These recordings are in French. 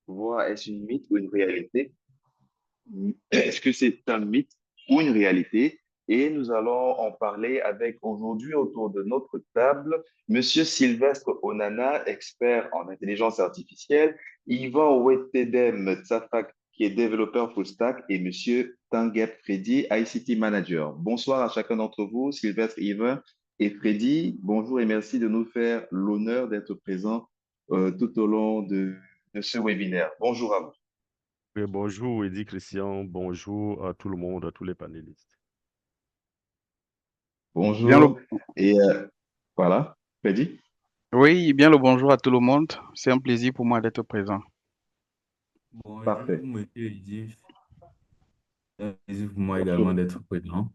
voir est-ce une mythe ou une réalité? Est-ce que c'est un mythe ou une réalité? Et nous allons en parler avec aujourd'hui autour de notre table, Monsieur Sylvestre Onana, expert en intelligence artificielle, Yvan Wetedem Tsafak, qui est développeur full stack, et Monsieur Tanguep Freddy, ICT manager. Bonsoir à chacun d'entre vous, Sylvestre, Yvan et Freddy. Bonjour et merci de nous faire l'honneur d'être présents tout au long de ce webinaire. Bonjour à vous. Oui, bonjour, Eddy Christian. Bonjour à tout le monde, à tous les panélistes. Bien le... Bonjour. Et voilà, Freddy. Oui, bien le bonjour à tout le monde. C'est un plaisir pour moi d'être présent. Bonjour, Parfait. monsieur Edif. C'est un plaisir pour moi également Bonjour. d'être présent.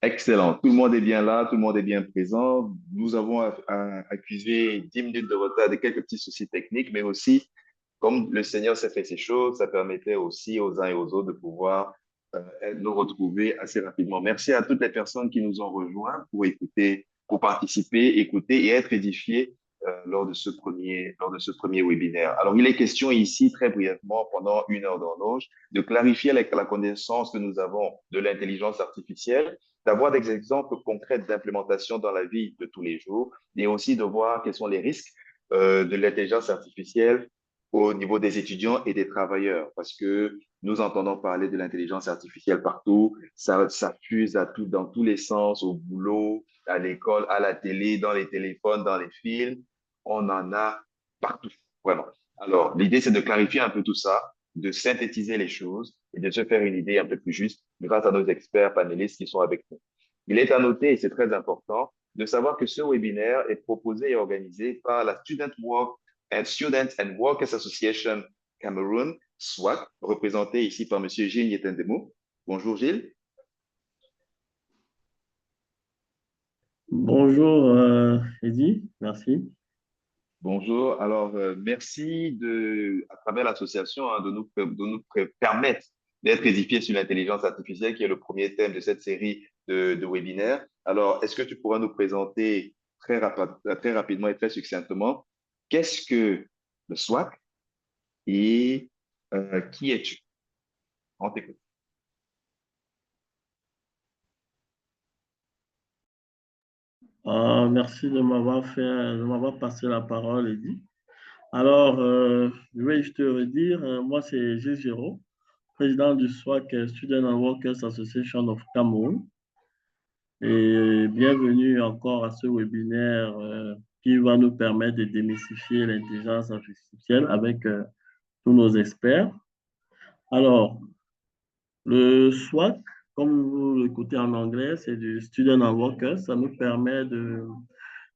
Excellent. Tout le monde est bien là, tout le monde est bien présent. Nous avons accusé 10 minutes de retard de quelques petits soucis techniques, mais aussi, comme le Seigneur s'est fait ces choses, ça permettait aussi aux uns et aux autres de pouvoir nous retrouver assez rapidement. Merci à toutes les personnes qui nous ont rejoints pour écouter, pour participer, écouter et être édifiés lors de ce premier webinaire. Alors, il est question ici, très brièvement, pendant une heure d'horloge, de clarifier la connaissance que nous avons de l'intelligence artificielle, d'avoir des exemples concrets d'implémentation dans la vie de tous les jours et aussi de voir quels sont les risques de l'intelligence artificielle au niveau des étudiants et des travailleurs, parce que nous entendons parler de l'intelligence artificielle partout, ça fuse à tout, dans tous les sens, au boulot, à l'école, à la télé, dans les téléphones, dans les films, on en a partout, vraiment. Alors, l'idée, c'est de clarifier un peu tout ça, de synthétiser les choses et de se faire une idée un peu plus juste grâce à nos experts panélistes qui sont avec nous. Il est à noter, et c'est très important, de savoir que ce webinaire est proposé et organisé par la Student and Workers Association Cameroun, SWAC, représenté ici par Monsieur Gilles Yetendemo. Bonjour Gilles. Bonjour, Eddy, merci. Bonjour. Alors, merci à travers l'association, hein, de nous permettre d'être édifiés sur l'intelligence artificielle, qui est le premier thème de cette série de webinaires. Alors, est-ce que tu pourras nous présenter très rapidement et très succinctement qu'est-ce que le SWAC et qui es-tu? On t'écoute. Merci de m'avoir passé la parole, Eddy. Alors, je vais juste te redire, moi c'est Gilles Giraud, président du SWAC, Student and Workers Association of Cameroon. Et bienvenue encore à ce webinaire qui va nous permettre de démystifier l'intelligence artificielle avec tous nos experts. Alors, le SWOT, comme vous l'écoutez en anglais, c'est du Student and Workers. Ça nous permet de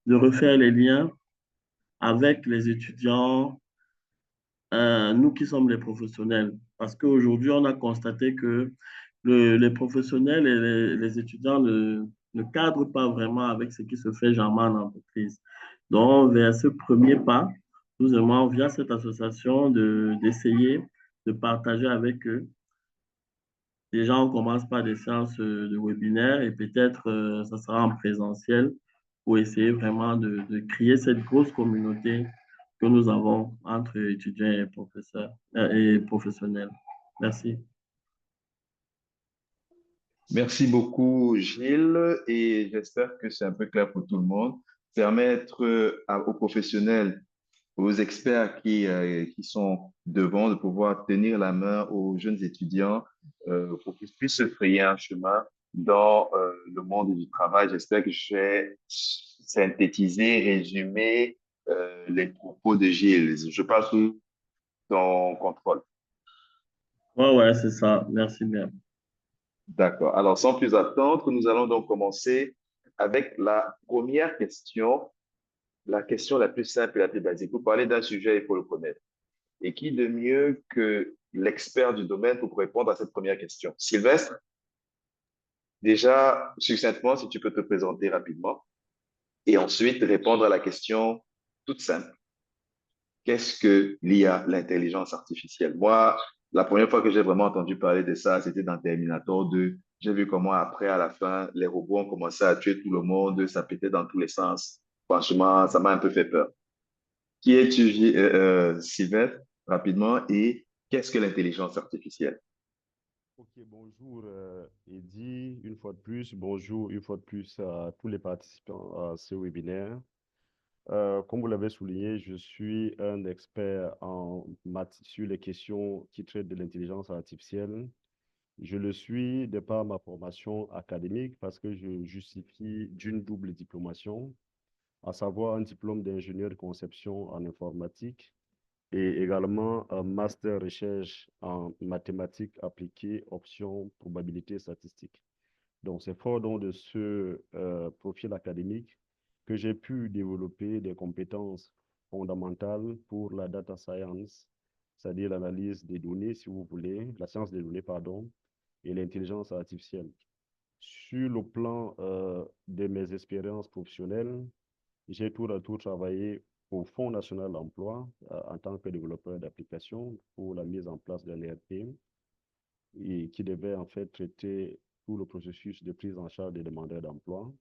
refaire les liens avec les étudiants, nous qui sommes les professionnels. Parce qu'aujourd'hui, on a constaté que les professionnels et les étudiants ne cadrent pas vraiment avec ce qui se fait généralement en entreprise. Donc, vers ce premier pas, nous aimons, via cette association, d'essayer de partager avec eux. Déjà, on commence par des séances de webinaire et peut-être ça sera en présentiel pour essayer vraiment de créer cette grosse communauté que nous avons entre étudiants et professeurs et professionnels. Merci. Merci beaucoup, Gilles, et j'espère que c'est un peu clair pour tout le monde. Permettre aux professionnels, aux experts qui sont devant, de pouvoir tenir la main aux jeunes étudiants pour qu'ils puissent se frayer un chemin dans le monde du travail. J'espère que j'ai synthétisé, résumé les propos de Gilles. Je passe sous ton contrôle. Ouais, ouais, c'est ça. Merci bien. D'accord. Alors, sans plus attendre, nous allons donc commencer avec la première question, la question la plus simple et la plus basique. Vous parlez d'un sujet, il faut le connaître. Et qui de mieux que l'expert du domaine pour répondre à cette première question? Sylvestre, déjà, succinctement, si tu peux te présenter rapidement et ensuite répondre à la question toute simple. Qu'est-ce que l'IA, l'intelligence artificielle? Moi, la première fois que j'ai vraiment entendu parler de ça, c'était dans Terminator 2. J'ai vu comment après, à la fin, les robots ont commencé à tuer tout le monde, ça pétait dans tous les sens. Franchement, ça m'a un peu fait peur. Qui es-tu, Sylvestre? rapidement et qu'est-ce que l'intelligence artificielle? Ok, bonjour Eddy, une fois de plus. Bonjour une fois de plus à tous les participants à ce webinaire. Comme vous l'avez souligné, je suis un expert sur les questions qui traitent de l'intelligence artificielle. Je le suis de par ma formation académique parce que je justifie d'une double diplomation, à savoir un diplôme d'ingénieur de conception en informatique et également un master recherche en mathématiques appliquées, option probabilité statistique. Donc, c'est fort donc de ce profil académique que j'ai pu développer des compétences fondamentales pour la data science, c'est-à-dire l'analyse des données, si vous voulez, la science des données, pardon, et l'intelligence artificielle. Sur le plan de mes expériences professionnelles, j'ai tour à tour travaillé au Fonds national de l'emploi en tant que développeur d'applications pour la mise en place d'un ERP et qui devait en fait traiter tout le processus de prise en charge des demandeurs d'emploi.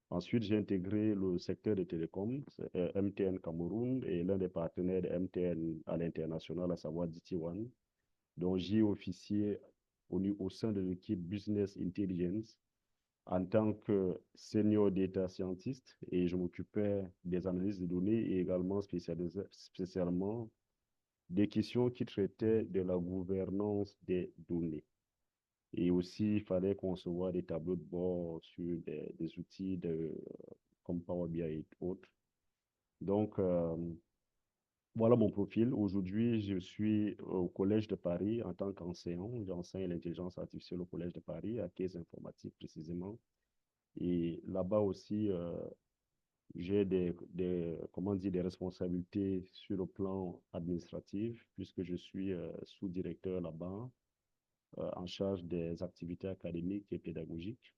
Ensuite, j'ai intégré le secteur des télécoms, MTN Cameroun et l'un des partenaires de MTN à l'international, à savoir DT One, dont j'y ai officié au sein de l'équipe Business Intelligence en tant que senior data scientist et je m'occupais des analyses de données et également spécialement des questions qui traitaient de la gouvernance des données. Et aussi, il fallait concevoir des tableaux de bord sur des outils comme Power BI et autres. Donc, voilà mon profil. Aujourd'hui, je suis au Collège de Paris en tant qu'enseignant. J'enseigne l'intelligence artificielle au Collège de Paris, à Caisse informatique précisément. Et là-bas aussi, j'ai comment dire, des responsabilités sur le plan administratif, puisque je suis sous-directeur là-bas, en charge des activités académiques et pédagogiques.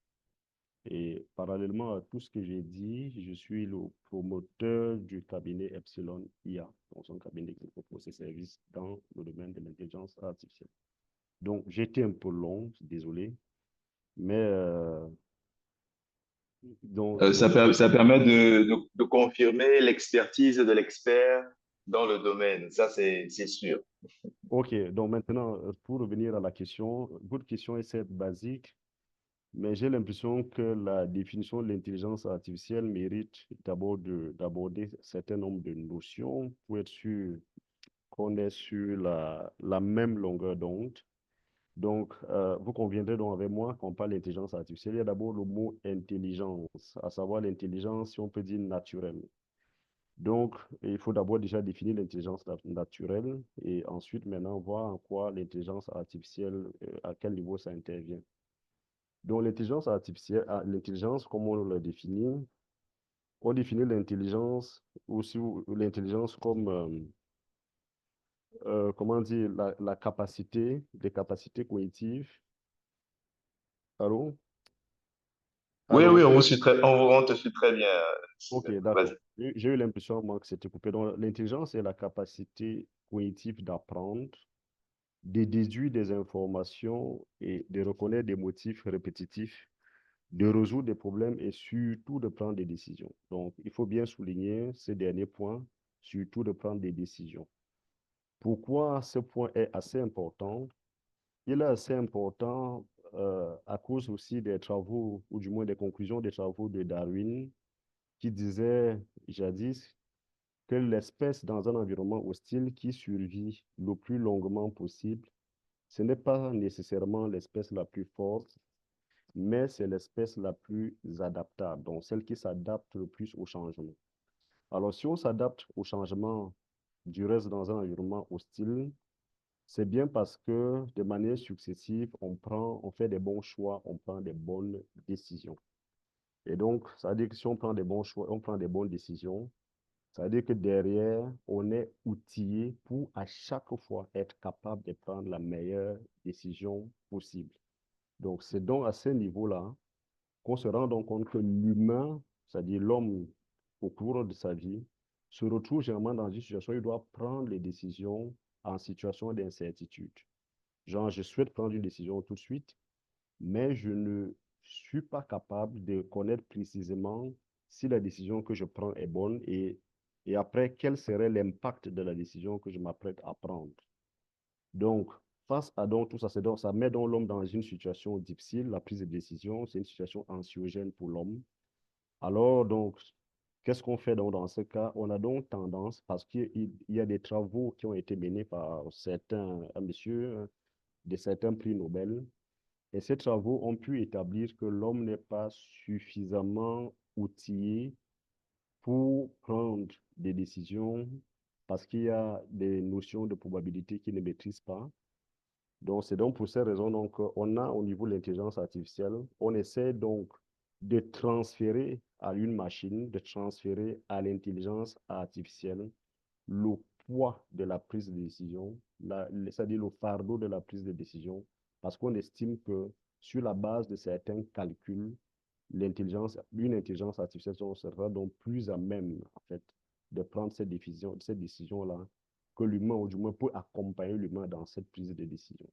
Et parallèlement à tout ce que j'ai dit, je suis le promoteur du cabinet Epsilon IA, donc c'est un cabinet qui propose ses services dans le domaine de l'intelligence artificielle. Donc, j'étais un peu long, désolé, mais Ça permet de confirmer l'expertise de l'expert dans le domaine. Ça, c'est sûr. ok, donc maintenant, pour revenir à la question, votre question est certes basique, mais j'ai l'impression que la définition de l'intelligence artificielle mérite d'abord d'aborder un certain nombre de notions pour être sûr qu'on est sur la même longueur d'onde. Donc, vous conviendrez donc avec moi qu'on parle d'intelligence artificielle. Il y a d'abord le mot intelligence, à savoir l'intelligence, si on peut dire naturelle. Donc, il faut d'abord déjà définir l'intelligence naturelle et ensuite maintenant voir en quoi l'intelligence artificielle, à quel niveau ça intervient. Donc, l'intelligence artificielle, l'intelligence, comme on le définit, on définit l'intelligence aussi, l'intelligence comme, comment dire, la capacité, les capacités cognitives. Allô? Oui, oui, Allô? on te suit très bien. Ok, Vas-y. d'accord. J'ai eu l'impression, moi, que c'était coupé. Donc, l'intelligence est la capacité cognitive d'apprendre, de déduire des informations et de reconnaître des motifs répétitifs, de résoudre des problèmes et surtout de prendre des décisions. Donc, il faut bien souligner ces derniers points, surtout de prendre des décisions. Pourquoi ce point est assez important? Il est assez important à cause aussi des travaux, ou du moins des conclusions des travaux de Darwin, qui disait jadis que l'espèce dans un environnement hostile qui survit le plus longuement possible, ce n'est pas nécessairement l'espèce la plus forte, mais c'est l'espèce la plus adaptable, donc celle qui s'adapte le plus au changement. Alors, si on s'adapte au changement du reste dans un environnement hostile, c'est bien parce que de manière successive, on fait des bons choix, on prend des bonnes décisions. Et donc, ça veut dire que si on prend des bons choix, on prend des bonnes décisions, ça veut dire que derrière, on est outillé pour à chaque fois être capable de prendre la meilleure décision possible. Donc, c'est donc à ce niveau-là qu'on se rend donc compte que l'humain, c'est-à-dire l'homme au cours de sa vie, se retrouve généralement dans une situation où il doit prendre les décisions en situation d'incertitude. Genre, je souhaite prendre une décision tout de suite, mais je ne suis pas capable de connaître précisément si la décision que je prends est bonne et Et après, quel serait l'impact de la décision que je m'apprête à prendre? Donc, face à donc, tout ça, ça met donc l'homme dans une situation difficile. La prise de décision, c'est une situation anxiogène pour l'homme. Alors, donc, qu'est-ce qu'on fait donc dans ce cas? On a donc tendance, parce qu'il y a des travaux qui ont été menés par certains, un monsieur, de certains prix Nobel, et ces travaux ont pu établir que l'homme n'est pas suffisamment outillé pour prendre des décisions parce qu'il y a des notions de probabilité qu'il ne maîtrise pas. Donc, c'est donc pour ces raisons donc, on a au niveau de l'intelligence artificielle, on essaie donc de transférer à une machine, de transférer à l'intelligence artificielle le poids de la prise de décision, c'est-à-dire le fardeau de la prise de décision, parce qu'on estime que sur la base de certains calculs, une intelligence artificielle sera donc plus à même, en fait, de prendre ces décisions-là que l'humain, ou du moins peut accompagner l'humain dans cette prise de décision.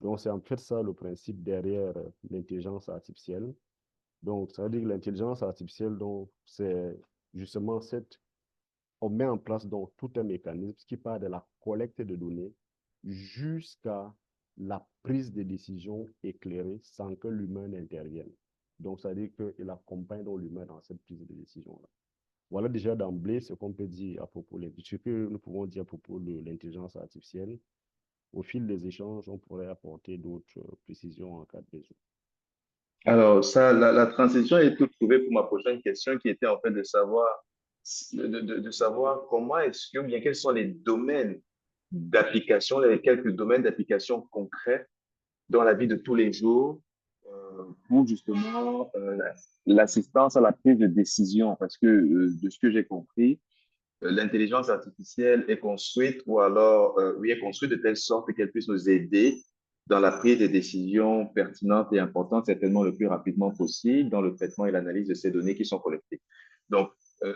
Donc, c'est en fait ça le principe derrière l'intelligence artificielle. Donc, ça veut dire que l'intelligence artificielle, donc, c'est justement on met en place donc tout un mécanisme qui part de la collecte de données jusqu'à la prise de décision éclairée sans que l'humain n'intervienne. Donc, ça veut dire qu'il accompagne donc l'humain dans cette prise de décision-là. Voilà déjà d'emblée ce qu'on peut dire à propos de ce que nous pouvons dire à propos de l'intelligence artificielle. Au fil des échanges, on pourrait apporter d'autres précisions en cas de besoin. Alors, ça, la transition est toute trouvée pour ma prochaine question qui était en fait de savoir, de savoir comment est-ce que, ou bien quels sont les domaines d'application, les quelques domaines d'application concrets dans la vie de tous les jours pour justement l'assistance à la prise de décision. Parce que de ce que j'ai compris, l'intelligence artificielle est construite ou alors, oui, est construite de telle sorte qu'elle puisse nous aider dans la prise de décisions pertinentes et importantes, certainement le plus rapidement possible, dans le traitement et l'analyse de ces données qui sont collectées. Donc,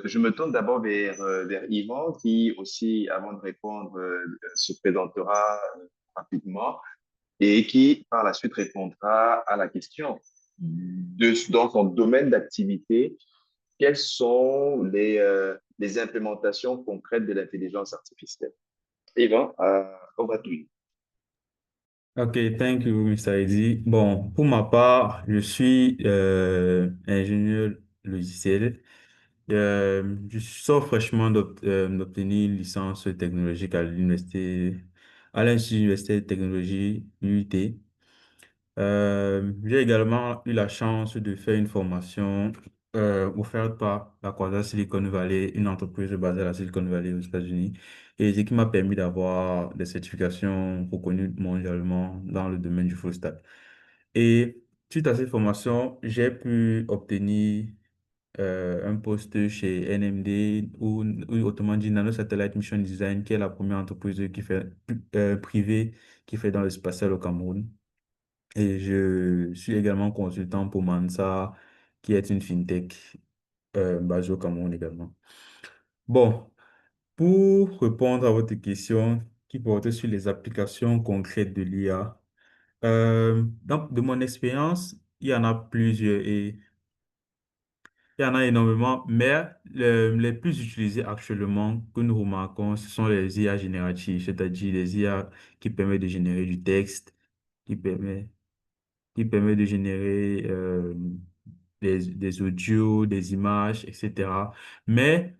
je me tourne d'abord vers Yvan, qui aussi, avant de répondre, se présentera rapidement et qui, par la suite, répondra à la question dans son domaine d'activité, quelles sont les implémentations concrètes de l'intelligence artificielle? Yvan, on va tout. Ok, thank you, Mr. Eddy. Bon, pour ma part, je suis ingénieur logiciel. Je sors fraîchement d'obtenir une licence technologique à l'Institut universitaire de technologie UIT. J'ai également eu la chance de faire une formation offerte par la Croisade Silicon Valley, une entreprise basée à la Silicon Valley aux États-Unis, et ce qui m'a permis d'avoir des certifications reconnues mondialement dans le domaine du full stack. Et suite à cette formation, j'ai pu obtenir un poste chez NMD ou autrement dit Nano Satellite Mission Design, qui est la première entreprise qui fait privée qui fait dans le spatial au Cameroun. Et je suis également consultant pour Mansa, qui est une fintech basée au Cameroun également. Bon, pour répondre à votre question qui portait sur les applications concrètes de l'IA, donc de mon expérience, il y en a plusieurs et il y en a énormément, mais les plus utilisés actuellement que nous remarquons, ce sont les IA génératives, c'est-à-dire les IA qui permettent de générer du texte, qui permet qui permet de générer des audios, des images, etc. Mais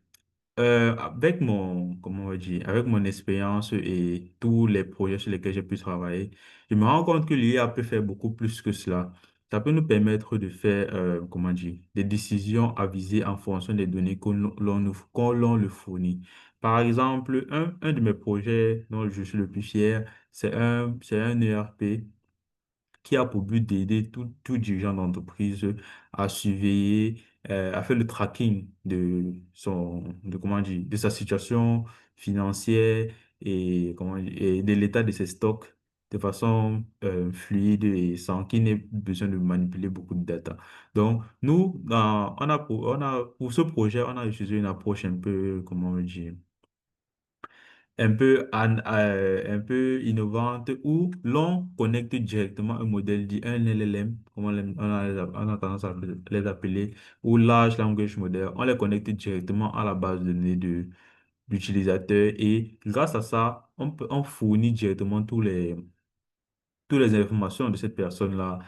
avec comment on va dire, avec mon expérience et tous les projets sur lesquels j'ai pu travailler, je me rends compte que l'IA peut faire beaucoup plus que cela. Ça peut nous permettre de faire, comment dire, des décisions avisées en fonction des données qu'on l'on le fournit. Par exemple, un de mes projets dont je suis le plus fier, c'est un ERP qui a pour but d'aider tout dirigeant d'entreprise à surveiller, à faire le tracking comment dire, de sa situation financière et, et de l'état de ses stocks de façon fluide et sans qu'il n'ait besoin de manipuler beaucoup de data. Donc, nous, pour ce projet, on a utilisé une approche un peu, comment dire, un peu innovante où l'on connecte directement un modèle dit un LLM, comme on a tendance à les appeler, ou Large Language Model. On les connecte directement à la base de données de l'utilisateur et grâce à ça, on fournit directement toutes les informations de cette personne-là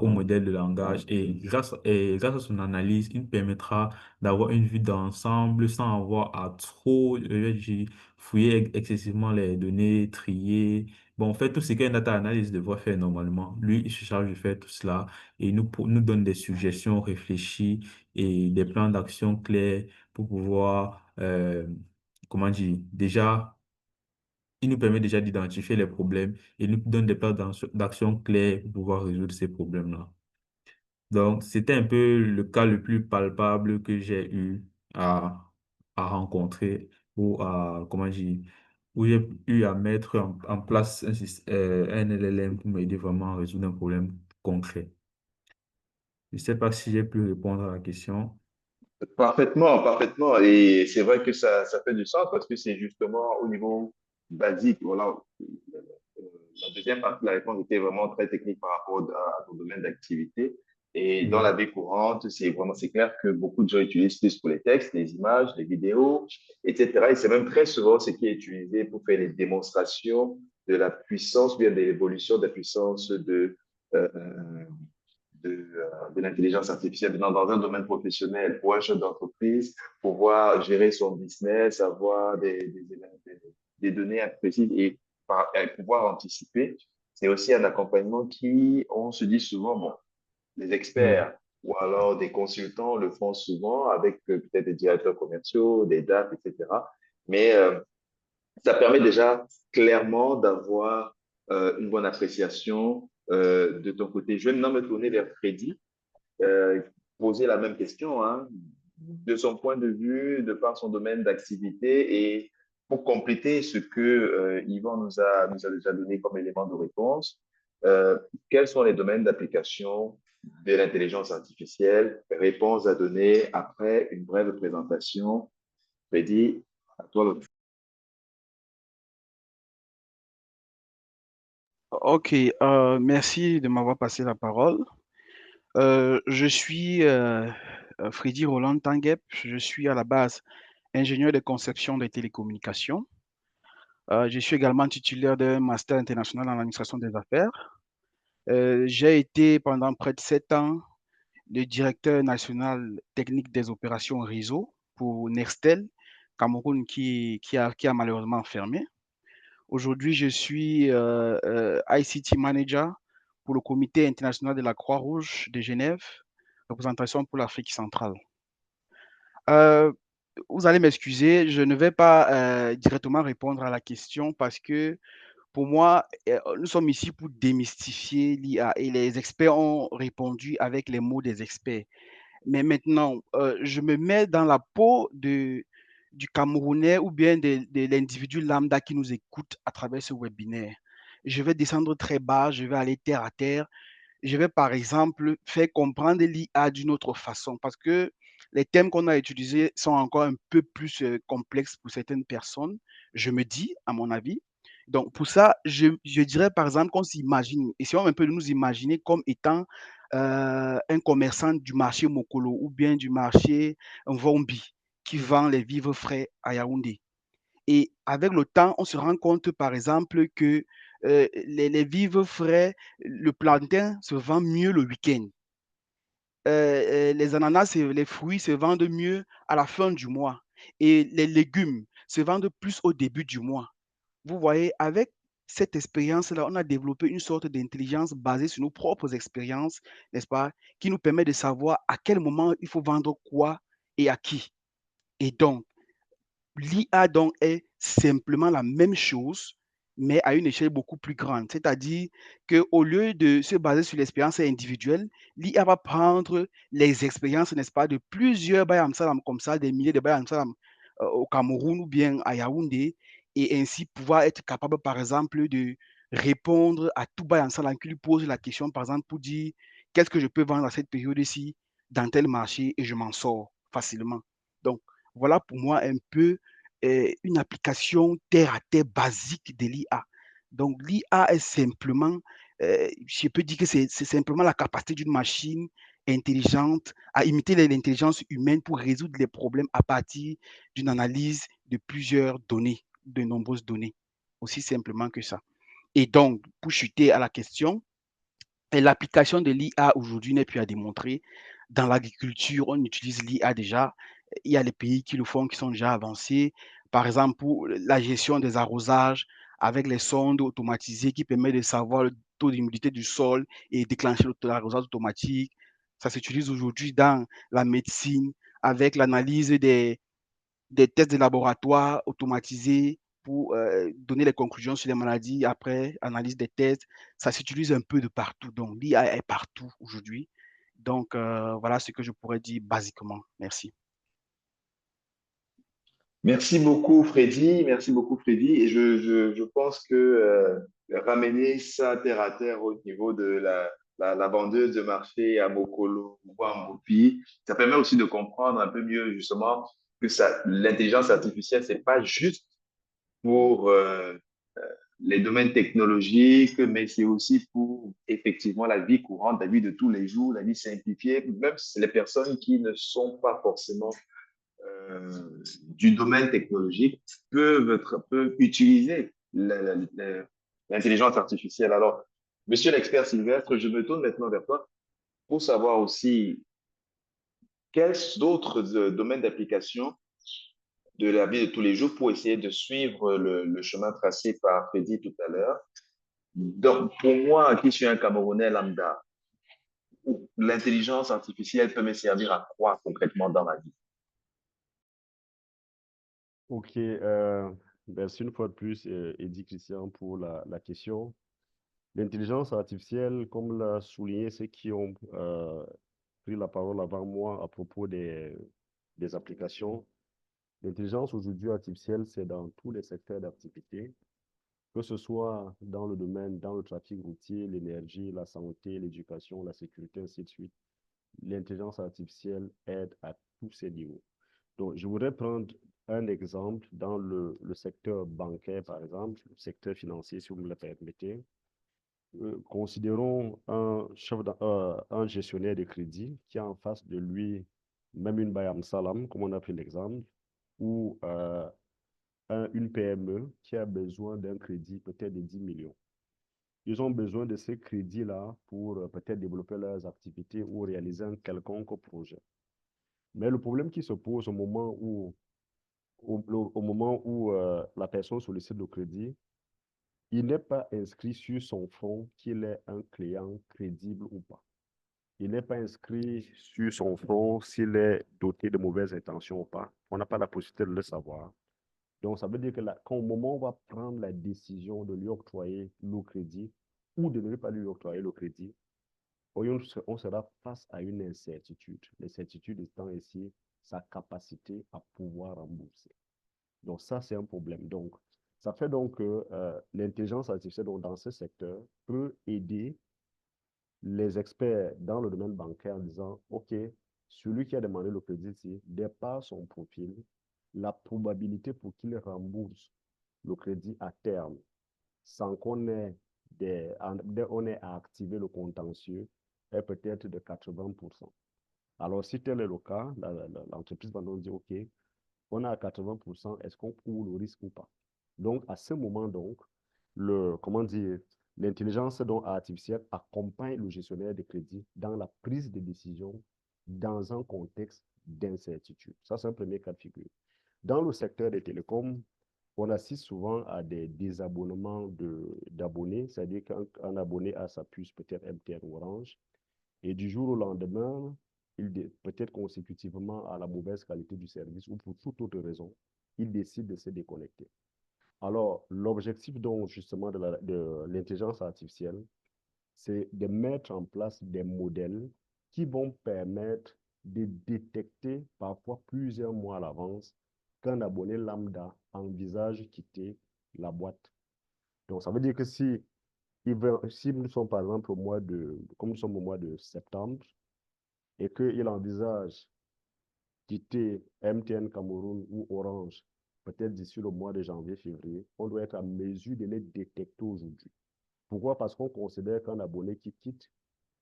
au modèle de langage et grâce à son analyse, il permettra d'avoir une vue d'ensemble sans avoir à trop fouiller excessivement les données, trier. Bon, en fait, tout ce qu'un data analyst devrait faire normalement. Lui, il se charge de faire tout cela et nous donne des suggestions réfléchies et des plans d'action clairs pour pouvoir, comment dire, déjà il nous permet déjà d'identifier les problèmes et nous donne des plans d'action clairs pour pouvoir résoudre ces problèmes-là. Donc, c'était un peu le cas le plus palpable que j'ai eu à, à rencontrer ou à, comment dire, où j'ai eu à mettre en place un LLM pour m'aider vraiment à résoudre un problème concret. Je ne sais pas si j'ai pu répondre à la question. Parfaitement, parfaitement. Et c'est vrai que ça fait du sens parce que c'est justement au niveau basique. Voilà. La deuxième partie de la réponse était vraiment très technique par rapport à ton domaine d'activité. Et dans la Oui. vie courante, c'est clair que beaucoup de gens utilisent plus pour les textes, les images, les vidéos, etc. Et c'est même très souvent ce qui est utilisé pour faire les démonstrations de la puissance, bien de l'évolution de la puissance euh, de l'intelligence artificielle dans un domaine professionnel pour un chef d'entreprise, pouvoir gérer son business, avoir des données précises et pouvoir anticiper. C'est aussi un accompagnement qui, on se dit souvent, bon, les Oui. experts ou alors des consultants le font souvent avec peut-être des directeurs commerciaux, des DAF, etc. Mais ça permet déjà clairement d'avoir une bonne appréciation de ton côté. Je vais maintenant me tourner vers Freddy, euh, poser la même question, hein, de son point de vue, de par son domaine d'activité et pour compléter ce que Yvan nous a déjà donné comme élément de réponse, quels sont les domaines d'application de l'intelligence artificielle? Réponse à donner après une brève présentation. Freddy, à toi le. Ok, merci de m'avoir passé la parole. Je suis Freddy Roland Tanguep. Je suis à la base ingénieur de conception des télécommunications. Je suis également titulaire d'un master international en administration des affaires. J'ai été pendant près de 7 ans le directeur national technique des opérations réseau pour Nextel, Cameroun, qui a malheureusement fermé. Aujourd'hui, je suis ICT manager pour le Comité international de la Croix-Rouge de Genève, représentation pour l'Afrique centrale. Euh, Vous allez m'excuser, je ne vais pas directement répondre à la question parce que pour moi, nous sommes ici pour démystifier l'IA et les experts ont répondu avec les mots des experts. Mais maintenant, je me mets dans la peau du Camerounais ou bien de l'individu lambda qui nous écoute à travers ce webinaire. Je vais descendre très bas, je vais aller terre à terre. Je vais par exemple faire comprendre l'IA d'une autre façon parce que les thèmes qu'on a utilisés sont encore un peu plus complexes pour certaines personnes, je me dis, à mon avis. Donc, pour ça, je dirais par exemple qu'on s'imagine, essayons un peu de nous imaginer comme étant un commerçant du marché Mokolo ou bien du marché Vombi qui vend les vivres frais à Yaoundé. Et avec le temps, on se rend compte, par exemple, que les vivres frais, le plantain se vend mieux le week-end. Les ananas, les fruits se vendent mieux à la fin du mois. Et les légumes se vendent plus au début du mois. Vous voyez, avec cette expérience-là, on a développé une sorte d'intelligence basée sur nos propres expériences, n'est-ce pas, qui nous permet de savoir à quel moment il faut vendre quoi et à qui. Et donc, l'IA donc est simplement la même chose, mais à une échelle beaucoup plus grande. C'est-à-dire qu'au lieu de se baser sur l'expérience individuelle, l'IA va prendre les expériences, n'est-ce pas, de plusieurs Bayam Salam comme ça, des milliers de Bayam Salam au Cameroun ou bien à Yaoundé, et ainsi pouvoir être capable, par exemple, de répondre à tout Bayam Salam qui lui pose la question, par exemple, pour dire qu'est-ce que je peux vendre à cette période-ci dans tel marché et je m'en sors facilement. Donc, voilà pour moi un peu une application terre-à-terre basique de l'IA. Donc, l'IA est simplement, je peux dire que c'est simplement la capacité d'une machine intelligente à imiter l'intelligence humaine pour résoudre les problèmes à partir d'une analyse de plusieurs données, de nombreuses données. Aussi simplement que ça. Et donc, pour chuter à la question, l'application de l'IA aujourd'hui n'est plus à démontrer. Dans l'agriculture, on utilise l'IA déjà. Il y a les pays qui le font, qui sont déjà avancés. Par exemple, pour la gestion des arrosages, avec les sondes automatisées qui permettent de savoir le taux d'humidité du sol et déclencher l'arrosage automatique. Ça s'utilise aujourd'hui dans la médecine, avec l'analyse des tests de laboratoire automatisés pour donner les conclusions sur les maladies après analyse des tests. Ça s'utilise un peu de partout. Donc, l'IA est partout aujourd'hui. Donc, voilà ce que je pourrais dire basiquement. Merci. Merci beaucoup, Freddy. Merci beaucoup, Freddy. Et je pense que ramener ça terre à terre au niveau de la vendeuse de marché à Mokolo ou à Mopi, ça permet aussi de comprendre un peu mieux justement que l'intelligence artificielle, c'est pas juste pour les domaines technologiques, mais c'est aussi pour effectivement la vie courante, la vie de tous les jours, la vie simplifiée, même les personnes qui ne sont pas forcément du domaine technologique peuvent utiliser l'intelligence artificielle. Alors, monsieur l'expert Sylvestre, je me tourne maintenant vers toi pour savoir aussi quels autres domaines d'application de la vie de tous les jours pour essayer de suivre le chemin tracé par Freddy tout à l'heure. Donc, pour moi, qui suis un Camerounais lambda, l'intelligence artificielle peut me servir à quoi concrètement dans ma vie? Ok, merci une fois de plus, Eddy Christian, pour la question. L'intelligence artificielle, comme l'a souligné ceux qui ont pris la parole avant moi à propos des applications, l'intelligence aujourd'hui artificielle, c'est dans tous les secteurs d'activité, que ce soit dans le domaine, dans le trafic routier, l'énergie, la santé, l'éducation, la sécurité, ainsi de suite. L'intelligence artificielle aide à tous ces niveaux. Donc, je voudrais prendre un exemple dans le secteur bancaire, par exemple, le secteur financier, si vous me le permettez. Considérons un gestionnaire de crédit qui a en face de lui même une Bayam Salam, comme on a pris l'exemple, ou une PME qui a besoin d'un crédit peut-être de 10 millions. Ils ont besoin de ces crédits-là pour peut-être développer leurs activités ou réaliser un quelconque projet. Mais le problème qui se pose au moment où la personne sollicite le crédit, il n'est pas inscrit sur son front qu'il est un client crédible ou pas. Il n'est pas inscrit sur son front s'il est doté de mauvaises intentions ou pas. On n'a pas la possibilité de le savoir. Donc, ça veut dire que quand au moment où on va prendre la décision de lui octroyer le crédit ou de ne pas lui octroyer le crédit, on sera face à une incertitude. L'incertitude étant ici sa capacité à pouvoir rembourser. Donc, ça, c'est un problème. Donc, ça fait donc que l'intelligence artificielle dans ce secteur peut aider les experts dans le domaine bancaire en disant, OK, celui qui a demandé le crédit ici, de par son profil, la probabilité pour qu'il rembourse le crédit à terme, sans qu'on on ait à activer le contentieux, est peut-être de 80%. Alors, si tel est le cas, l'entreprise va nous dire, OK, on a à 80%, est-ce qu'on court le risque ou pas? Donc, à ce moment, donc, comment dire, l'intelligence artificielle accompagne le gestionnaire de crédit dans la prise de décision dans un contexte d'incertitude. Ça, c'est un premier cas de figure. Dans le secteur des télécoms, on assiste souvent à des désabonnements d'abonnés, c'est-à-dire qu'un abonné a sa puce peut-être MTN ou Orange, et du jour au lendemain, peut-être consécutivement à la mauvaise qualité du service ou pour toute autre raison, il décide de se déconnecter. Alors, l'objectif donc justement de l'intelligence artificielle, c'est de mettre en place des modèles qui vont permettre de détecter parfois plusieurs mois à l'avance qu'un abonné lambda envisage quitter la boîte. Donc, ça veut dire que si nous sommes par exemple comme nous sommes au mois de septembre, et qu'il envisage quitter MTN Cameroun ou Orange peut-être d'ici le mois de janvier, février, on doit être en mesure de les détecter aujourd'hui. Pourquoi? Parce qu'on considère qu'un abonné qui quitte,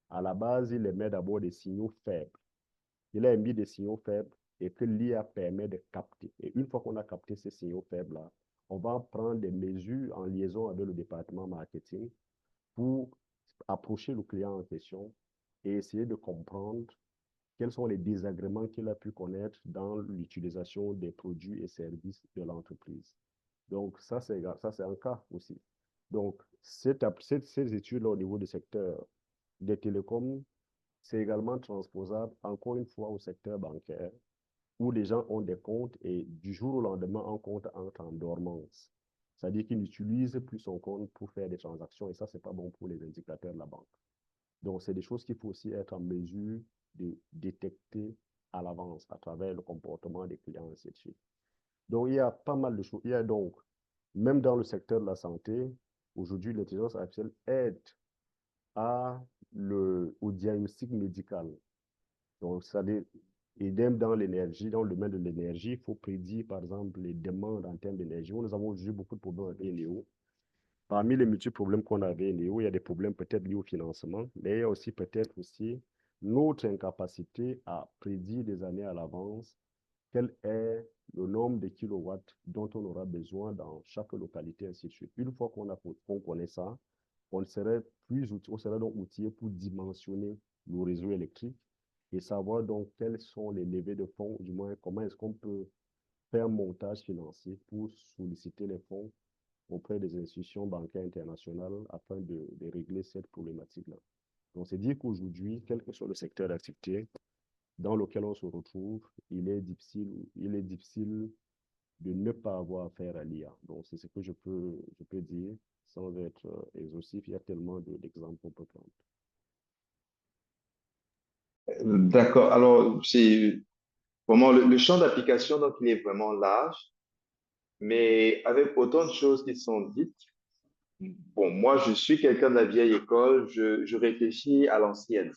à la base, il émet d'abord des signaux faibles. Il a émis des signaux faibles et que l'IA permet de capter. Et une fois qu'on a capté ces signaux faibles-là, on va prendre des mesures en liaison avec le département marketing pour approcher le client en question et essayer de comprendre quels sont les désagréments qu'il a pu connaître dans l'utilisation des produits et services de l'entreprise. Donc, ça, c'est un cas aussi. Donc, ces études-là au niveau du secteur des télécoms, c'est également transposable, encore une fois, au secteur bancaire, où les gens ont des comptes et du jour au lendemain, un compte entre en dormance. C'est-à-dire qu'il n'utilise plus son compte pour faire des transactions et ça, c'est pas bon pour les indicateurs de la banque. Donc, c'est des choses qu'il faut aussi être en mesure de détecter à l'avance à travers le comportement des clients, ainsi de suite. Donc, il y a pas mal de choses. Il y a donc, même dans le secteur de la santé, aujourd'hui, l'intelligence artificielle aide au diagnostic médical. Donc, c'est-à-dire, idem dans l'énergie, dans le domaine de l'énergie, il faut prédire, par exemple, les demandes en termes d'énergie. Nous avons eu beaucoup de problèmes avec Eneo. Parmi les multiples problèmes qu'on avait, Eneo, il y a des problèmes peut-être liés au financement, mais il y a aussi peut-être aussi notre incapacité à prédire des années à l'avance quel est le nombre de kilowatts dont on aura besoin dans chaque localité, ainsi de suite. Une fois qu'on connaît ça, on serait donc outillé pour dimensionner le réseau électrique et savoir donc quels sont les levées de fonds, du moins comment est-ce qu'on peut faire un montage financier pour solliciter les fonds auprès des institutions bancaires internationales afin de régler cette problématique-là. Donc, c'est dire qu'aujourd'hui, quel que soit le secteur d'activité dans lequel on se retrouve, il est difficile de ne pas avoir affaire à l'IA. Donc, c'est ce que je peux dire sans être exhaustif. Il y a tellement d'exemples qu'on peut prendre. D'accord. Alors, c'est vraiment le champ d'application, donc, il est vraiment large, mais avec autant de choses qui sont dites. Bon, moi, je suis quelqu'un de la vieille école, je réfléchis à l'ancienne.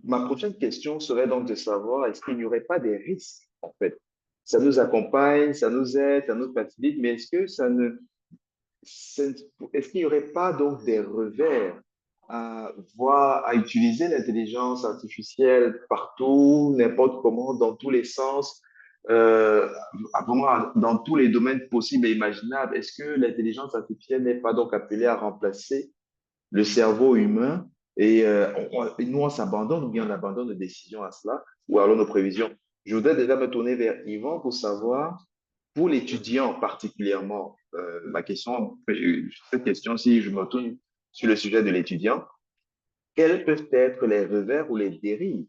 Ma prochaine question serait donc de savoir, est-ce qu'il n'y aurait pas des risques, en fait? Ça nous accompagne, ça nous aide, ça nous facilite, mais est-ce qu'il n'y aurait pas donc des revers à utiliser l'intelligence artificielle partout, n'importe comment, dans tous les sens, euh, vraiment dans tous les domaines possibles et imaginables? Est-ce que l'intelligence artificielle n'est pas donc appelée à remplacer le cerveau humain et nous, on s'abandonne ou bien on abandonne nos décisions à cela ou alors nos prévisions? Je voudrais déjà me tourner vers Yvan pour savoir, pour l'étudiant particulièrement, cette question, si je me tourne sur le sujet de l'étudiant, quels peuvent être les revers ou les dérives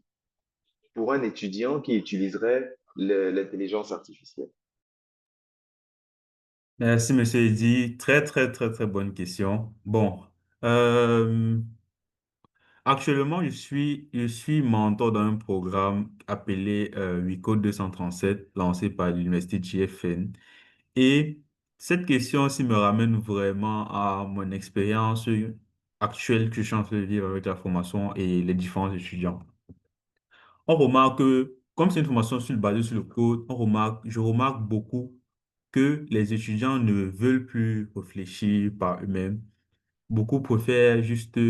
pour un étudiant qui utiliserait l'intelligence artificielle? Merci, monsieur Eddy. Très, très, très, très bonne question. Bon, euh, actuellement, je suis mentor dans un programme appelé WeCode 237, lancé par l'université GFN. Et cette question aussi me ramène vraiment à mon expérience actuelle que je suis en train de vivre avec la formation et les différents étudiants. On remarque que, comme c'est une formation basée sur le code, je remarque beaucoup que les étudiants ne veulent plus réfléchir par eux-mêmes. Beaucoup préfèrent juste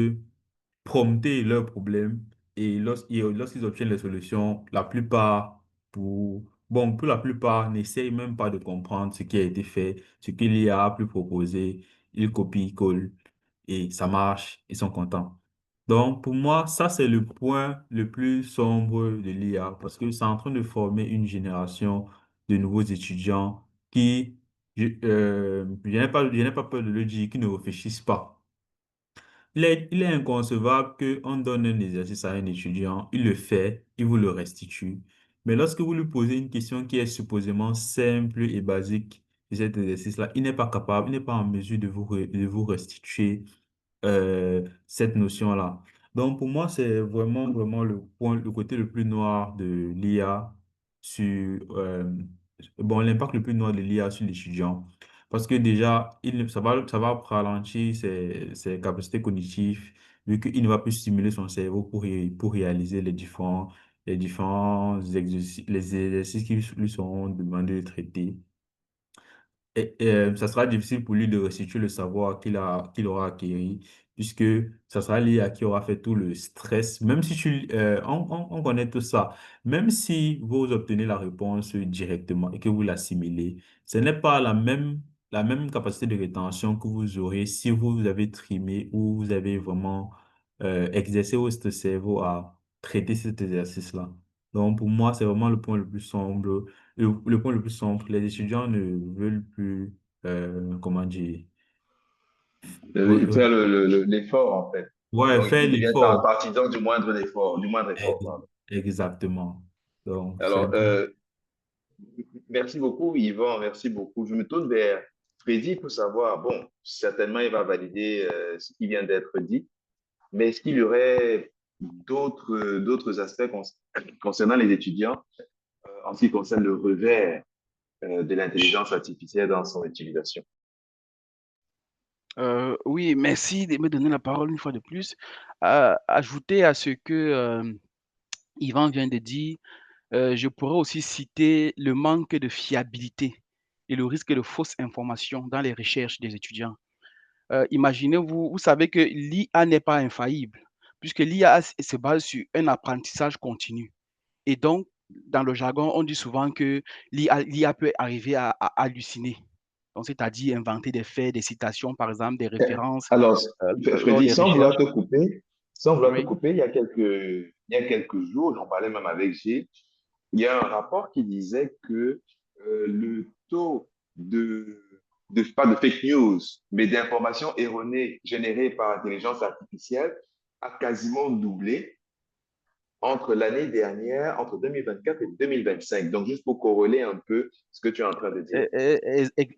prompter leurs problèmes et lorsqu'ils obtiennent les solutions, pour la plupart, n'essayent même pas de comprendre ce qui a été fait, ce qu'il y a pu proposer. Ils copient, ils collent et ça marche, ils sont contents. Donc, pour moi, ça, c'est le point le plus sombre de l'IA parce que c'est en train de former une génération de nouveaux étudiants qui, je n'ai pas peur de le dire, qui ne réfléchissent pas. Il est inconcevable qu'on donne un exercice à un étudiant, il le fait, il vous le restitue. Mais lorsque vous lui posez une question qui est supposément simple et basique de cet exercice-là, il n'est pas capable, il n'est pas en mesure de vous restituer cette notion-là. Donc, pour moi, c'est vraiment, vraiment le côté le plus noir de l'IA sur, l'impact le plus noir de l'IA sur l'étudiant. Parce que déjà, ça va ralentir ses capacités cognitives, vu qu'il ne va plus stimuler son cerveau pour réaliser les différents exercices qui lui seront demandés de traiter. ça sera difficile pour lui de restituer le savoir qu'il aura acquis, puisque ça sera l'IA qui aura fait tout le stress. Même si on connaît tout ça, même si vous obtenez la réponse directement et que vous l'assimilez, ce n'est pas la même capacité de rétention que vous aurez si vous avez trimé ou vous avez vraiment exercé votre cerveau à traiter cet exercice-là. Donc, pour moi, c'est vraiment le point le plus sombre. Le point le plus sombre, les étudiants ne veulent plus, comment dire, Faire l'effort, en fait. ouais, Donc, faire ils deviennent l'effort. partisans du moindre effort, Ex- pardon. Exactement. Donc, c'est un Alors, peu... merci beaucoup, Yvan, merci beaucoup. Je me tourne vers Freddy pour savoir, bon, certainement, il va valider ce qui vient d'être dit, mais est-ce qu'il y aurait d'autres aspects concernant les étudiants en ce qui concerne le revers de l'intelligence artificielle dans son utilisation? Oui, merci de me donner la parole une fois de plus. Ajouter à ce que Yvan vient de dire, je pourrais aussi citer le manque de fiabilité et le risque de fausses informations dans les recherches des étudiants. Imaginez-vous, vous savez que l'IA n'est pas infaillible, puisque l'IA se base sur un apprentissage continu. Et donc, dans le jargon, on dit souvent que l'IA peut arriver à halluciner. Donc, c'est-à-dire inventer des faits, des citations, par exemple, des références Alors, lors Freddy, des recherches. sans vouloir te Oui. couper, il y a quelques jours, j'en parlais même avec G, il y a un rapport qui disait que le taux de, pas de fake news, mais d'informations erronées générées par intelligence artificielle a quasiment doublé entre l'année dernière, entre 2024 et 2025. Donc, juste pour corréler un peu ce que tu es en train de dire.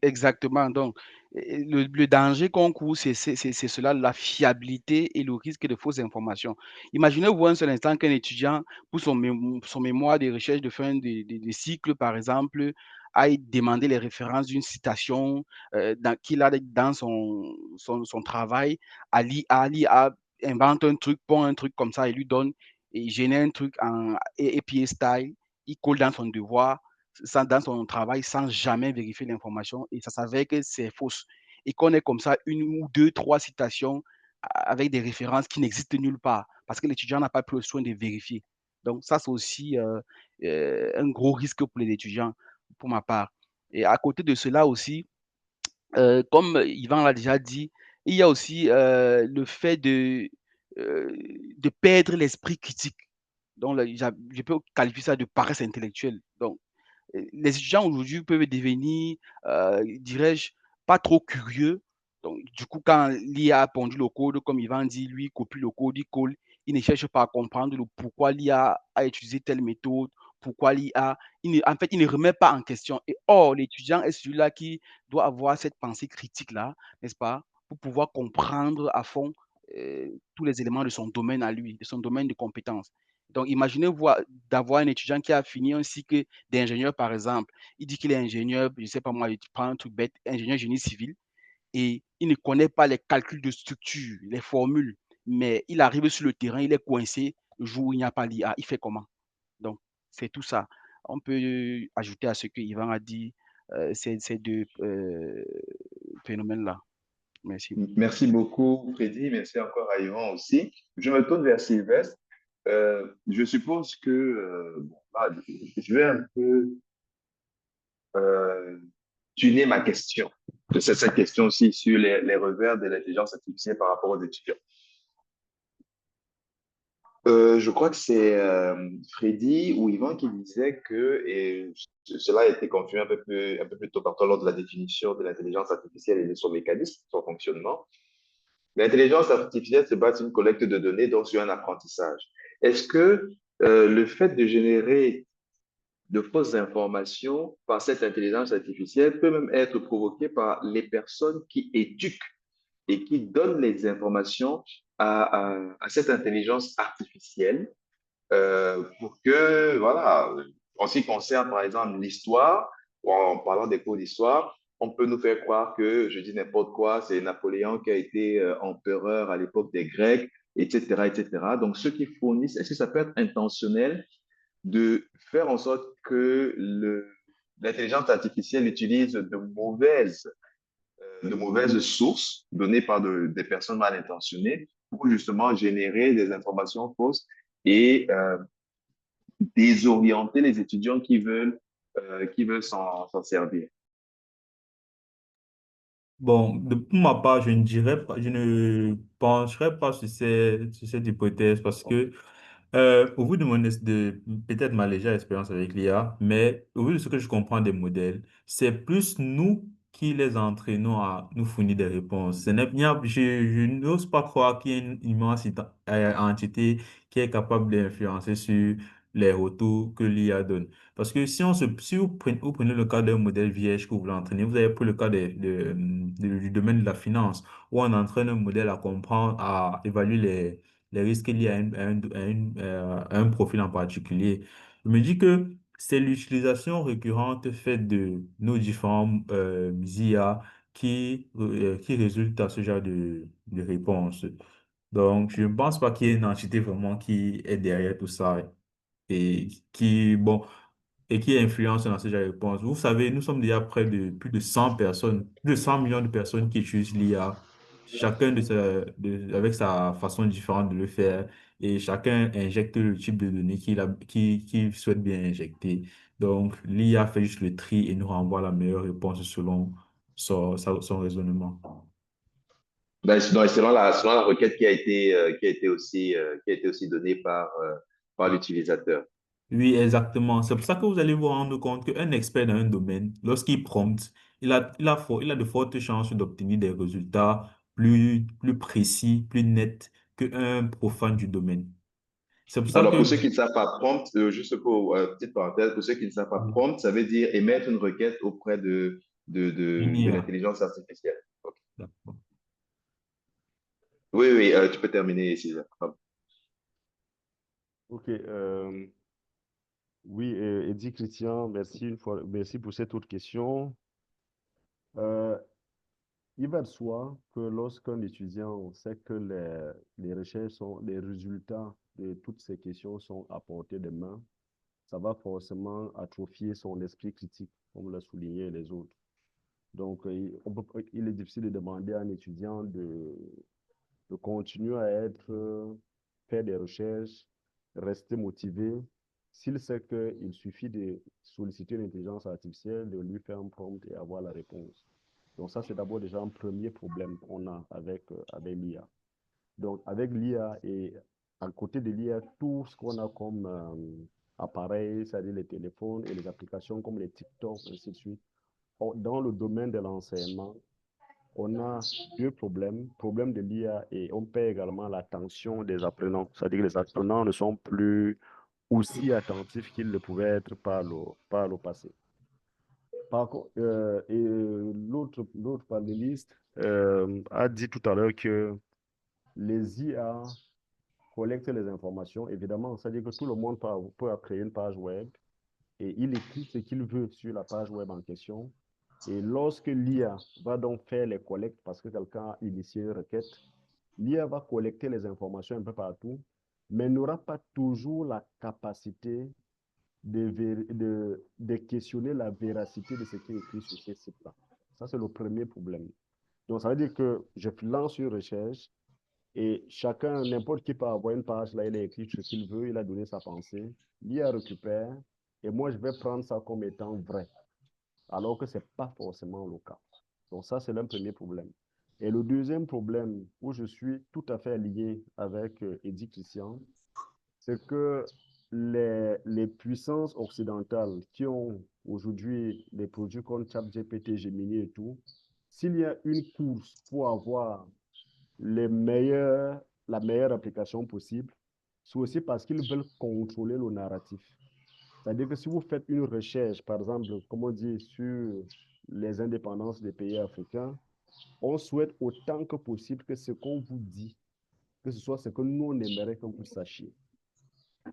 Exactement. Donc, le danger qu'on court, c'est cela, la fiabilité et le risque de fausses informations. Imaginez-vous un seul instant qu'un étudiant, pour son mémoire de recherche de fin de cycle, par exemple, aille demander les références d'une citation qu'il a dans son travail à l'IA. L'IA invente un truc, pond un truc comme ça et lui donne, et génère un truc en API style, il colle dans son devoir dans son travail sans jamais vérifier l'information et ça s'avère que c'est fausse. Et qu'on ait comme ça une ou deux, trois citations avec des références qui n'existent nulle part parce que l'étudiant n'a pas pris le soin de vérifier. Donc ça, c'est aussi un gros risque pour les étudiants, pour ma part. Et à côté de cela aussi, comme Yvan l'a déjà dit, il y a aussi le fait de perdre l'esprit critique. Donc, je peux qualifier ça de paresse intellectuelle. Donc, les étudiants aujourd'hui peuvent devenir, dirais-je, pas trop curieux. Donc, du coup, quand l'IA a pondu le code, comme Yvan dit, lui, il copie le code, il colle, il ne cherche pas à comprendre le pourquoi l'IA a utilisé telle méthode, pourquoi l'IA, en fait, il ne remet pas en question. Et or, l'étudiant est celui-là qui doit avoir cette pensée critique-là, n'est-ce pas, pour pouvoir comprendre à fond tous les éléments de son domaine à lui, de son domaine de compétences. Donc, imaginez-vous d'avoir un étudiant qui a fini un cycle d'ingénieur, par exemple. Il dit qu'il est ingénieur, je ne sais pas moi, il prend un truc bête, ingénieur génie civil, et il ne connaît pas les calculs de structure, les formules, mais il arrive sur le terrain, il est coincé le jour où il n'y a pas l'IA. Il fait comment? Donc, c'est tout ça. On peut ajouter à ce que Yvan a dit, ces deux phénomènes-là. Merci. Merci beaucoup, Freddy. Merci encore à Yvan aussi. Je me tourne vers Sylvestre. Je suppose que bon, là, je vais un peu euh, tuner ma question. C'est cette question aussi sur les revers de l'intelligence artificielle par rapport aux étudiants. Je crois que c'est Freddy ou Yvan qui disait que, et cela a été confirmé un peu plus tôt par toi lors de la définition de l'intelligence artificielle et de son mécanisme, son fonctionnement. L'intelligence artificielle se base sur une collecte de données, donc sur un apprentissage. Est-ce que le fait de générer de fausses informations par cette intelligence artificielle peut même être provoqué par les personnes qui éduquent et qui donnent les informations à cette intelligence artificielle pour que, voilà, en ce qui concerne par exemple l'histoire, en parlant des cours d'histoire, on peut nous faire croire que, je dis n'importe quoi, c'est Napoléon qui a été empereur à l'époque des Grecs, etc., etc. Donc, ceux qui fournissent, est-ce que ça peut être intentionnel de faire en sorte que l'intelligence artificielle utilise de mauvaises sources données par des personnes mal intentionnées pour justement générer des informations fausses et désorienter les étudiants qui veulent s'en servir. Bon, pour ma part, je ne dirais pas, je ne pencherais pas sur cette hypothèse parce que, au vu de peut-être ma légère expérience avec l'IA, mais au vu de ce que je comprends des modèles, c'est plus nous qui les entraînons à nous fournir des réponses. Je n'ose pas croire qu'il y ait une immense entité qui est capable d'influencer sur les retours que l'IA donne. Parce que si vous prenez le cas d'un modèle vierge que vous voulez entraîner, vous avez pris le cas du domaine de la finance, où on entraîne un modèle à comprendre, à évaluer les risques liés à un profil en particulier. Je me dis que c'est l'utilisation récurrente faite de nos différents IA qui résulte à ce genre de réponse. Donc, je ne pense pas qu'il y ait une entité vraiment qui est derrière tout ça et bon, et qui influence dans ce genre de réponse. Vous savez, nous sommes déjà près de plus de 100 personnes, plus de 100 millions de personnes qui utilisent l'IA, chacun avec sa façon différente de le faire, et chacun injecte le type de données qu'il souhaite bien injecter. Donc, l'IA fait juste le tri et nous renvoie la meilleure réponse selon son raisonnement. Ben, selon la requête qui a été aussi donnée par l'utilisateur. Oui, exactement. C'est pour ça que vous allez vous rendre compte qu'un expert dans un domaine, lorsqu'il prompte, il a de fortes chances d'obtenir des résultats plus précis, plus nets qu'un profane du domaine. C'est pour ça Alors, que pour ceux qui ne savent pas prompt, juste pour petite parenthèse, pour ceux qui ne savent pas prompt, ça veut dire émettre une requête auprès de l'IA. l'intelligence artificielle. Ok. Oui, oui, tu peux terminer, Sylvain. Ok, oui, Eddy Christian, merci une fois, merci pour cette autre question. Euh, il va de soi que lorsqu'un étudiant sait que les résultats de toutes ces questions sont à portée de main, ça va forcément atrophier son esprit critique, comme l'a souligné les autres. Donc, il est difficile de demander à un étudiant de continuer à faire des recherches, rester motivé, s'il sait qu'il suffit de solliciter l'intelligence artificielle, de lui faire un prompt et avoir la réponse. Donc ça, c'est d'abord déjà un premier problème qu'on a avec l'IA. Donc avec l'IA et à côté de l'IA, tout ce qu'on a comme appareils, c'est-à-dire les téléphones et les applications comme les TikTok, ainsi de suite, dans le domaine de l'enseignement, on a deux problèmes. Problème de l'IA et on perd également l'attention des apprenants. C'est-à-dire que les apprenants ne sont plus aussi attentifs qu'ils le pouvaient être par le passé. Par contre, l'autre panéliste a dit tout à l'heure que les IA collectent les informations. Évidemment, c'est-à-dire que tout le monde peut créer une page web et il écrit ce qu'il veut sur la page web en question. Et lorsque l'IA va donc faire les collectes, parce que quelqu'un a initié une requête, l'IA va collecter les informations un peu partout, mais n'aura pas toujours la capacité de questionner la véracité de ce qui est écrit sur ces sites-là. Ça, c'est le premier problème. Donc, ça veut dire que je lance une recherche et chacun, n'importe qui peut avoir une page, là, il a écrit ce qu'il veut, il a donné sa pensée, l'IA récupère, et moi, je vais prendre ça comme étant vrai, alors que ce n'est pas forcément le cas. Donc ça, c'est l'un premier problème. Et le deuxième problème, où je suis tout à fait lié avec Eddy Christian, c'est que les puissances occidentales qui ont aujourd'hui des produits comme ChatGPT, Gemini et tout, s'il y a une course pour avoir la meilleure application possible, c'est aussi parce qu'ils veulent contrôler le narratif. C'est-à-dire que si vous faites une recherche, par exemple, comme on dit, sur les indépendances des pays africains, on souhaite autant que possible que ce qu'on vous dit, que ce soit ce que nous, on aimerait que vous sachiez.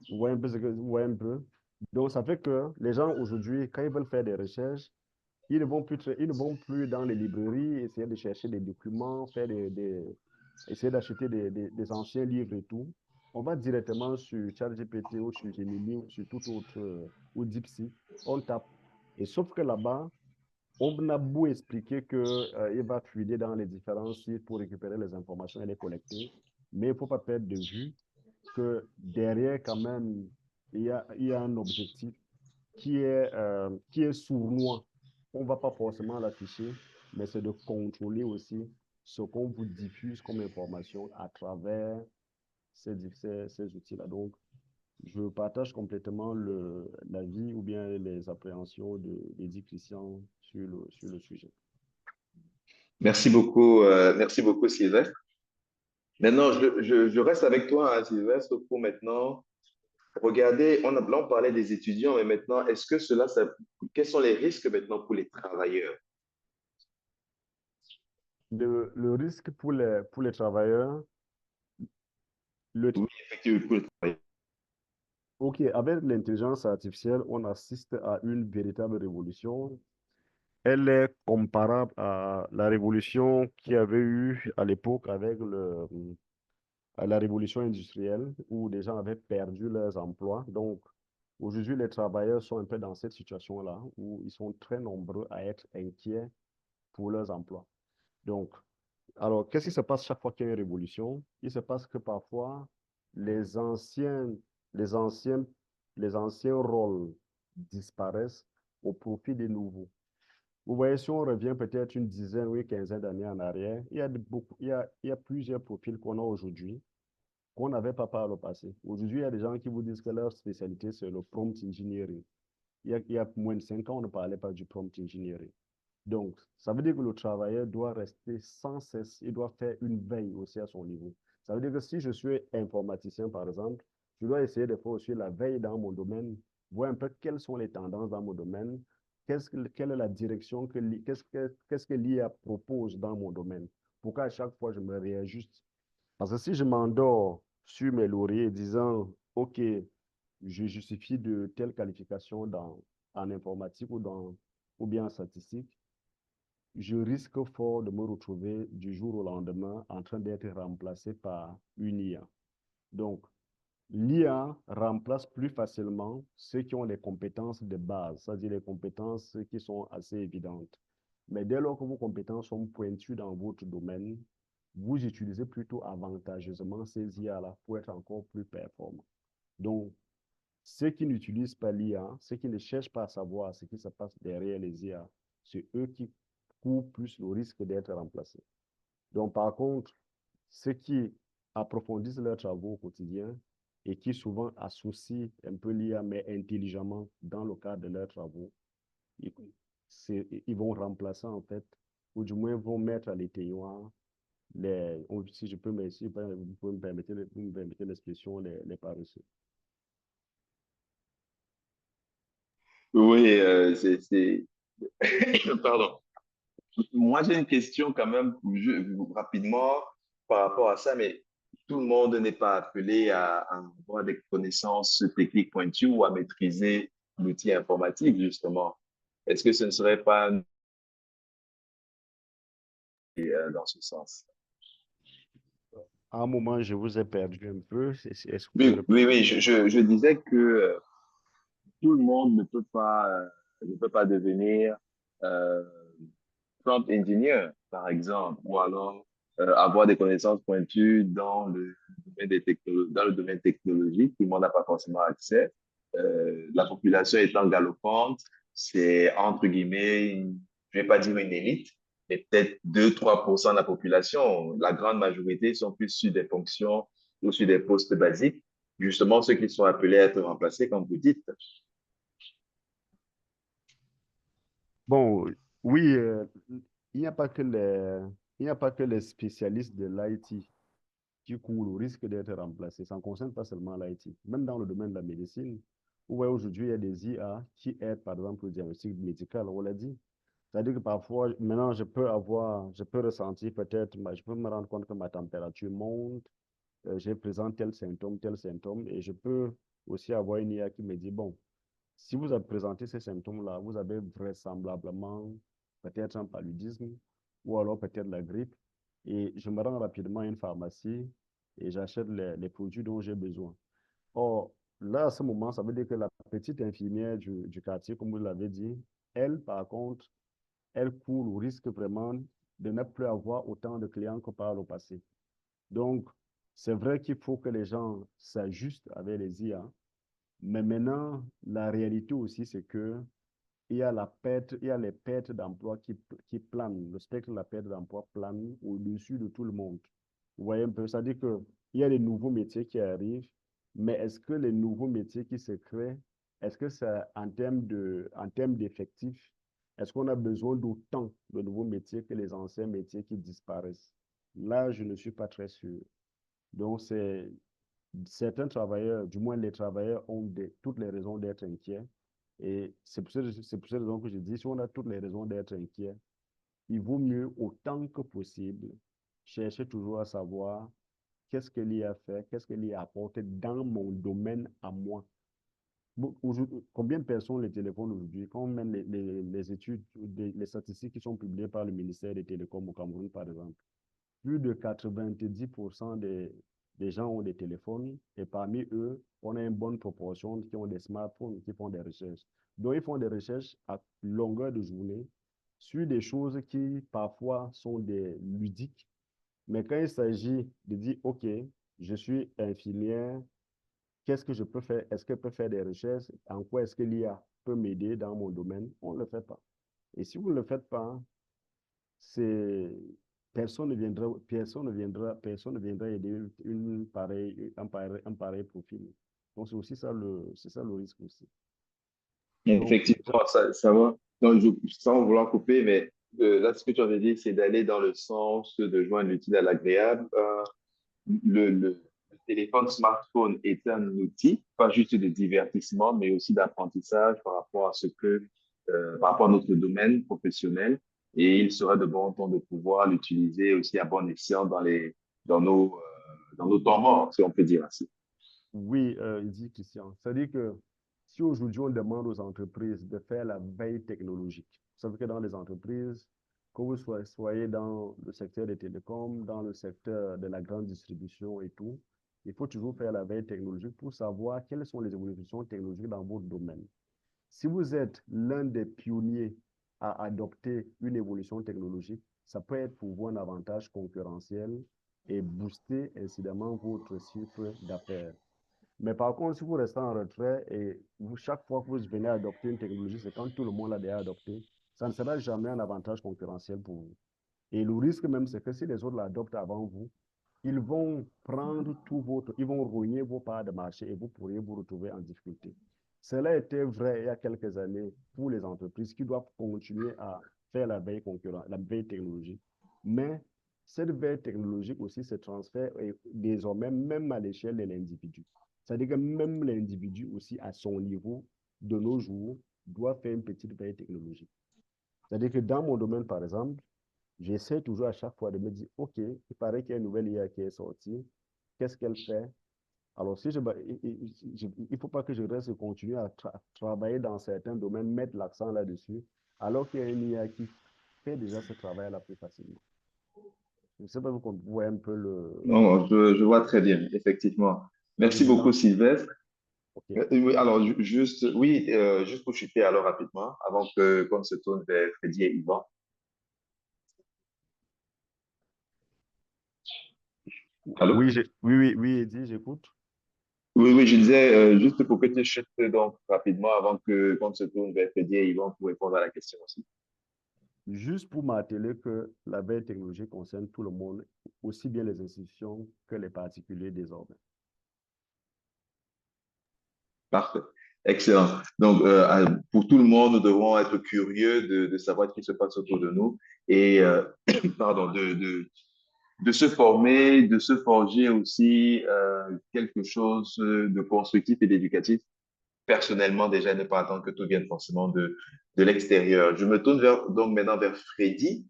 Vous voyez un peu vous voyez un peu? Donc, ça fait que les gens aujourd'hui, quand ils veulent faire des recherches, ils ne vont plus dans les librairies, essayer de chercher des documents, essayer d'acheter des anciens livres et tout. On va directement sur ChatGPT ou sur Gemini ou sur tout autre, ou DeepSeek, on tape Et sauf que là-bas, on a beau expliquer qu'il va fouiller dans les différents sites pour récupérer les informations et les collecter, mais il ne faut pas perdre de vue que derrière, quand même, il y a un objectif qui est sournois. On ne va pas forcément l'afficher, mais c'est de contrôler aussi ce qu'on vous diffuse comme information à travers ces outils-là. Donc, je partage complètement l'avis ou bien les appréhensions d'Eddie Christian sur le sujet. merci beaucoup Sylvestre. Maintenant, je reste avec toi, hein, Sylvestre, pour maintenant regarder. Là, on parlait des étudiants, mais maintenant, quels sont les risques maintenant pour les travailleurs? Le risque pour les travailleurs, Oui, effectivement, pour les travailleurs. OK, avec l'intelligence artificielle, on assiste à une véritable révolution. Elle est comparable à la révolution qu'il y avait eu à l'époque avec à la révolution industrielle, où des gens avaient perdu leurs emplois. Donc, aujourd'hui, les travailleurs sont un peu dans cette situation-là, où ils sont très nombreux à être inquiets pour leurs emplois. Donc, alors, qu'est-ce qui se passe chaque fois qu'il y a une révolution? Il se passe que parfois, les anciens, les anciens, les anciens rôles disparaissent au profit des nouveaux. Vous voyez, si on revient peut-être une dizaine ou une quinzaine d'années en arrière, il y a plusieurs profils qu'on a aujourd'hui qu'on n'avait pas par le passé. Aujourd'hui, il y a des gens qui vous disent que leur spécialité, c'est le prompt engineering. Il y a moins de 5 ans, on ne parlait pas du prompt engineering. Donc, ça veut dire que le travailleur doit rester sans cesse, il doit faire une veille aussi à son niveau. Ça veut dire que si je suis informaticien, par exemple, je dois essayer de faire aussi la veille dans mon domaine, voir un peu quelles sont les tendances dans mon domaine, quelle est la direction, qu'est-ce que l'IA propose dans mon domaine, pour qu'à chaque fois je me réajuste. Parce que si je m'endors sur mes lauriers disant, OK, je justifie de telle qualification en informatique ou bien en statistique, je risque fort de me retrouver du jour au lendemain en train d'être remplacé par une IA. Donc, l'IA remplace plus facilement ceux qui ont les compétences de base, c'est-à-dire les compétences qui sont assez évidentes. Mais dès lors que vos compétences sont pointues dans votre domaine, vous utilisez plutôt avantageusement ces IA-là pour être encore plus performant. Donc, ceux qui n'utilisent pas l'IA, ceux qui ne cherchent pas à savoir ce qui se passe derrière les IA, c'est eux qui courent plus le risque d'être remplacés. Donc, par contre, ceux qui approfondissent leurs travaux au quotidien et qui souvent associent un peu l'IA, mais intelligemment dans le cadre de leurs travaux, ils, ils vont remplacer en fait, ou du moins vont mettre à l'éteignoir si je peux, si vous pouvez me permettre l'expression, les paresseux. Oui, pardon. Moi, j'ai une question quand même rapidement par rapport à ça, mais tout le monde n'est pas appelé à avoir des connaissances techniques pointues ou à maîtriser l'outil informatique, justement. Est-ce que ce ne serait pas dans ce sens? À un moment, je vous ai perdu un peu. Est-ce que vous pouvez Oui, oui, répéter? oui, je disais que tout le monde ne peut pas devenir euh, prompt engineer, par exemple, ou alors avoir des connaissances pointues dans le domaine dans le domaine technologique. Tout le monde n'a pas forcément accès. La population étant galopante, c'est entre guillemets, je vais pas dire une élite, mais peut-être 2-3% de la population. La grande majorité sont plus sur des fonctions ou sur des postes basiques. Justement, ceux qui sont appelés à être remplacés, comme vous dites. Bon, oui, il n'y a pas que il n'y a pas que les spécialistes de l'IT qui courent le risque d'être remplacés. Ça ne concerne pas seulement l'IT. Même dans le domaine de la médecine, où aujourd'hui, il y a des IA qui aident, par exemple, le diagnostic médical, on l'a dit. C'est-à-dire que parfois, maintenant, je peux ressentir peut-être, je peux me rendre compte que ma température monte, j'ai présente tel symptôme, et je peux aussi avoir une IA qui me dit, bon, si vous avez présenté ces symptômes-là, vous avez vraisemblablement peut-être un paludisme ou alors peut-être la grippe. Et je me rends rapidement à une pharmacie et j'achète les produits dont j'ai besoin. Or, là, à ce moment, ça veut dire que la petite infirmière du quartier, comme vous l'avez dit, elle, par contre, elle court le risque vraiment de ne plus avoir autant de clients que par le passé. Donc, c'est vrai qu'il faut que les gens s'ajustent avec les IA, mais maintenant, la réalité aussi, c'est que il y a il y a les pertes d'emplois qui planent. Le spectre de la perte d'emploi plane au-dessus de tout le monde. Vous voyez un peu, c'est-à-dire qu'il y a des nouveaux métiers qui arrivent, mais est-ce que les nouveaux métiers qui se créent, est-ce que c'est en termes d'effectifs, est-ce qu'on a besoin d'autant de nouveaux métiers que les anciens métiers qui disparaissent? Là, je ne suis pas très sûr. Donc, certains travailleurs, du moins les travailleurs, ont toutes les raisons d'être inquiets. Et c'est pour cette raison que je dis, si on a toutes les raisons d'être inquiet, il vaut mieux, autant que possible, chercher toujours à savoir qu'est-ce que l'IA fait, qu'est-ce que l'IA apporte dans mon domaine à moi. Combien de personnes les téléphones aujourd'hui, quand on met les études, les statistiques qui sont publiées par le ministère des Télécoms au Cameroun, par exemple, plus de 90% des gens ont des téléphones et parmi eux, on a une bonne proportion qui ont des smartphones, qui font des recherches. Donc, ils font des recherches à longueur de journée sur des choses qui parfois sont des ludiques. Mais quand il s'agit de dire, OK, je suis infirmière, qu'est-ce que je peux faire? Est-ce que je peux faire des recherches? En quoi est-ce que l'IA peut m'aider dans mon domaine? On ne le fait pas. Et si vous ne le faites pas, c'est personne ne viendra aider un pareil profil. Donc, c'est aussi ça c'est ça le risque aussi. Donc, Effectivement, ça va. Donc, sans vouloir couper, mais là, ce que tu avais dit, c'est d'aller dans le sens de joindre l'utile à l'agréable. Le téléphone smartphone est un outil, pas juste de divertissement, mais aussi d'apprentissage par rapport à par rapport à notre domaine professionnel. Et il sera de bon ton de pouvoir l'utiliser aussi à bon escient dans nos temps morts, si on peut dire ainsi. oui, il dit Christian, c'est-à-dire que si aujourd'hui on demande aux entreprises de faire la veille technologique, vous savez que dans les entreprises, que vous soyez dans le secteur des télécoms, dans le secteur de la grande distribution et tout, il faut toujours faire la veille technologique pour savoir quelles sont les évolutions technologiques dans votre domaine. Si vous êtes l'un des pionniers à adopter une évolution technologique, ça peut être pour vous un avantage concurrentiel et booster incidemment votre chiffre d'affaires. Mais par contre, si vous restez en retrait et chaque fois que vous venez adopter une technologie, c'est quand tout le monde l'a déjà adopté, ça ne sera jamais un avantage concurrentiel pour vous. Et le risque même, c'est que si les autres l'adoptent avant vous, ils vont prendre ils vont rogner vos parts de marché et vous pourriez vous retrouver en difficulté. Cela était vrai il y a quelques années pour les entreprises qui doivent continuer à faire la veille la veille technologique. Mais cette veille technologique aussi se transfère désormais même à l'échelle de l'individu. C'est-à-dire que même l'individu aussi, à son niveau, de nos jours, doit faire une petite veille technologique. C'est-à-dire que dans mon domaine, par exemple, j'essaie toujours à chaque fois de me dire, OK, il paraît qu'il y a une nouvelle IA qui est sortie. Qu'est-ce qu'elle fait? Alors, si il ne faut pas que je reste et continue à travailler dans certains domaines, mettre l'accent là-dessus, alors qu'il y a une IA qui fait déjà ce travail-là plus facilement. Je ne sais pas, vous voyez un peu Non, je vois très bien, effectivement. le Merci beaucoup, mélange. Sylvestre. OK. Oui, alors, juste pour chuter alors rapidement, avant qu'on se tourne vers Freddy et Yvan. Allô? Oui, Eddie, j'écoute. Oui, je disais, juste pour que tu chutes donc rapidement avant qu'on se tourne vers Freddy et Yvan pour répondre à la question aussi. Juste pour marteler que la veille technologique concerne tout le monde, aussi bien les institutions que les particuliers désormais. Parfait. Excellent. Donc, pour tout le monde, nous devons être curieux de savoir ce qui se passe autour de nous et pardon, de se former, de se forger aussi quelque chose de constructif et d'éducatif. Personnellement, déjà, ne pas attendre que tout vienne forcément de l'extérieur. Je me tourne donc maintenant vers Freddy.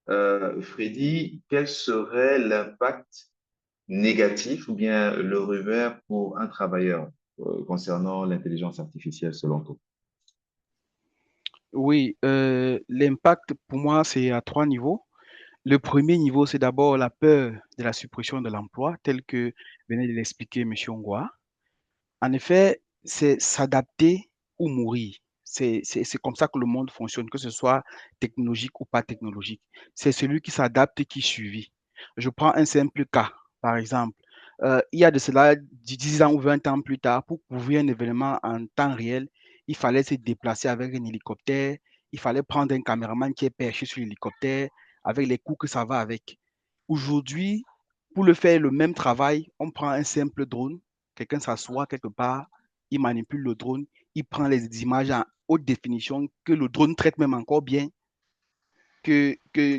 Freddy, quel serait l'impact négatif ou bien le revers pour un travailleur concernant l'intelligence artificielle selon toi? Oui, l'impact pour moi, c'est à trois niveaux. Le premier niveau, c'est d'abord la peur de la suppression de l'emploi, tel que venait de l'expliquer M. Ngwa. En effet, c'est s'adapter ou mourir. C'est comme ça que le monde fonctionne, que ce soit technologique ou pas technologique. C'est celui qui s'adapte qui est suivi. Je prends un simple cas, par exemple. Il y a de cela 10 ans ou 20 ans plus tard, pour couvrir un événement en temps réel, il fallait se déplacer avec un hélicoptère, il fallait prendre un caméraman qui est perché sur l'hélicoptère, avec les coûts que ça va avec. Aujourd'hui, pour le faire le même travail, on prend un simple drone, quelqu'un s'assoit quelque part, il manipule le drone, il prend les images en haute définition que le drone traite même encore bien que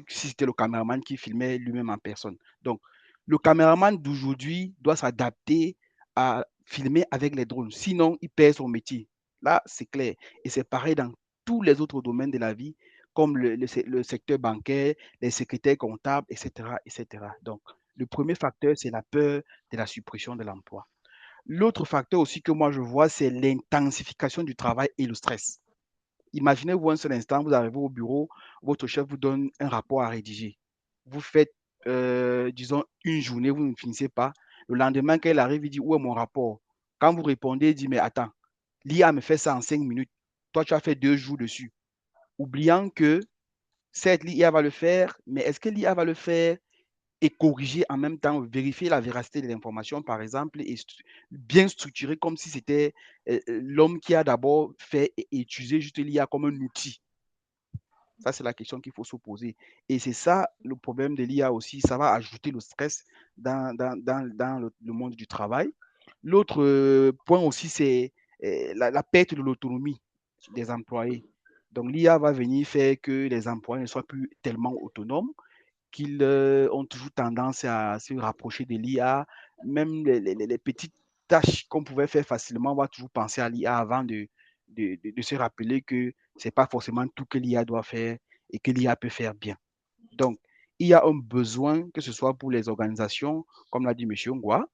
si c'était le caméraman qui filmait lui-même en personne. Donc, le caméraman d'aujourd'hui doit s'adapter à filmer avec les drones. Sinon, il perd son métier. Là, c'est clair. Et c'est pareil dans tous les autres domaines de la vie, comme le secteur bancaire, les secrétaires comptables, etc., etc. Donc, le premier facteur, c'est la peur de la suppression de l'emploi. L'autre facteur aussi que moi je vois, c'est l'intensification du travail et le stress. Imaginez-vous un seul instant, vous arrivez au bureau, votre chef vous donne un rapport à rédiger. Vous faites, disons, une journée, vous ne finissez pas. Le lendemain, quand il arrive, il dit, où est mon rapport? Quand vous répondez, il dit, mais attends, l'IA me fait ça en 5 minutes. Toi, tu as fait 2 jours dessus. Oubliant que, certes, l'IA va le faire, mais est-ce que l'IA va le faire et corriger en même temps, vérifier la véracité de l'information, par exemple, et bien structurer comme si c'était l'homme qui a d'abord fait et utilisé juste l'IA comme un outil. Ça, c'est la question qu'il faut se poser. Et c'est ça le problème de l'IA aussi. Ça va ajouter le stress dans le monde du travail. L'autre point aussi, c'est la perte de l'autonomie des employés. Donc, l'IA va venir faire que les employés ne soient plus tellement autonomes, qu'ils ont toujours tendance à se rapprocher de l'IA. Même les petites tâches qu'on pouvait faire facilement, on va toujours penser à l'IA avant de se rappeler que ce n'est pas forcément tout que l'IA doit faire et que l'IA peut faire bien. Donc, il y a un besoin, que ce soit pour les organisations, comme l'a dit M. Ngwa,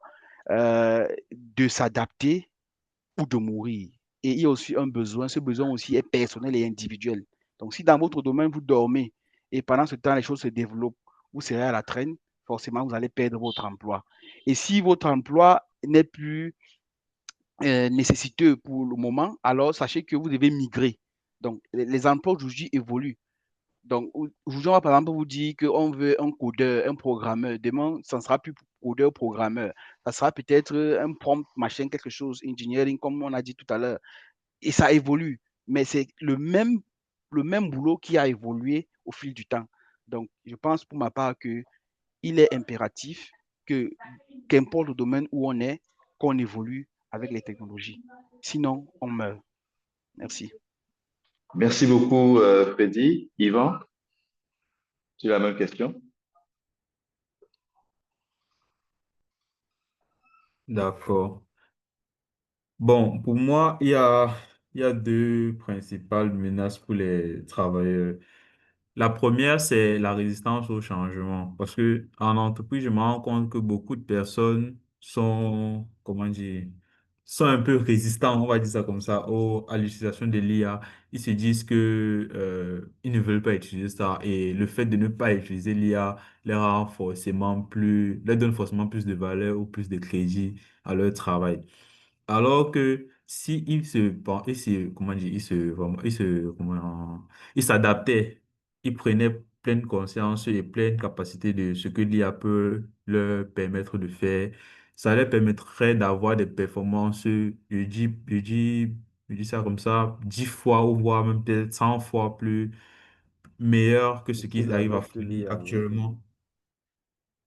de s'adapter ou de mourir. Et il y a aussi un besoin, ce besoin aussi est personnel et individuel. Donc, si dans votre domaine, vous dormez et pendant ce temps, les choses se développent, vous serez à la traîne, forcément, vous allez perdre votre emploi. Et si votre emploi n'est plus nécessiteux pour le moment, alors sachez que vous devez migrer. Donc, les emplois aujourd'hui évoluent. Donc, aujourd'hui, on va par exemple vous dire qu'on veut un codeur, un programmeur. Demain, ça ne sera plus codeur, programmeur. Ça sera peut-être un prompt, machin, quelque chose, engineering, comme on a dit tout à l'heure. Et ça évolue. Mais c'est le même boulot qui a évolué au fil du temps. Donc, je pense pour ma part qu'il est impératif que, qu'importe le domaine où on est, qu'on évolue avec les technologies. Sinon, on meurt. Merci. Merci beaucoup, Freddy. Yvan, tu as la même question? D'accord. Bon, pour moi, il y a deux principales menaces pour les travailleurs. La première, c'est la résistance au changement. Parce que en entreprise, je me rends compte que beaucoup de personnes sont, comment dire, sont un peu résistants, on va dire ça comme ça, à l'utilisation de l'IA. Ils se disent que, ils ne veulent pas utiliser ça. Et le fait de ne pas utiliser l'IA leur donne forcément plus de valeur ou plus de crédit à leur travail. Alors que si comment dire, il s'adaptait, il prenait pleine conscience et pleine capacité de ce que l'IA peut leur permettre de faire, ça leur permettrait d'avoir des performances, je dis ça comme ça, 10 fois ou voire même peut-être 100 fois plus meilleures que ce qu'ils Utile arrivent à avec fournir l'IA, oui. actuellement.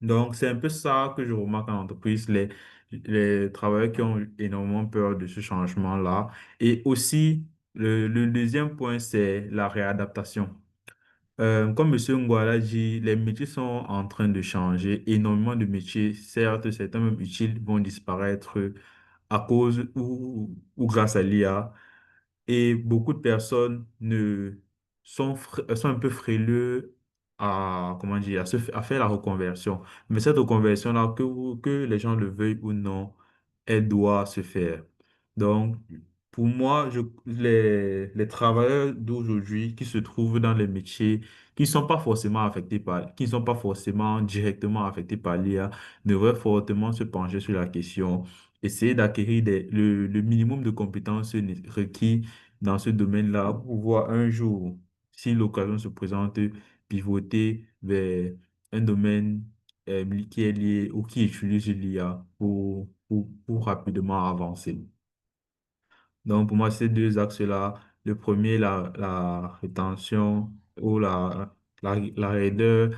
Donc, c'est un peu ça que je remarque en entreprise, les travailleurs qui ont énormément peur de ce changement-là. Et aussi, le deuxième point, c'est la réadaptation. Comme M. Ngwala dit, les métiers sont en train de changer. Énormément de métiers, certes, certains même utiles, vont disparaître à cause ou grâce à l'IA. Et beaucoup de personnes sont un peu frileux comment dire, à faire la reconversion. Mais cette reconversion-là, que les gens le veuillent ou non, elle doit se faire. Donc, pour moi, les travailleurs d'aujourd'hui qui se trouvent dans les métiers qui ne sont pas forcément qui ne sont pas forcément directement affectés par l'IA, devraient fortement se pencher sur la question, essayer d'acquérir le minimum de compétences requis dans ce domaine-là pour pouvoir un jour, si l'occasion se présente, pivoter vers un domaine qui est lié ou qui utilise l'IA pour rapidement avancer. Donc, pour moi, ces deux axes-là, le premier, la rétention ou la raideur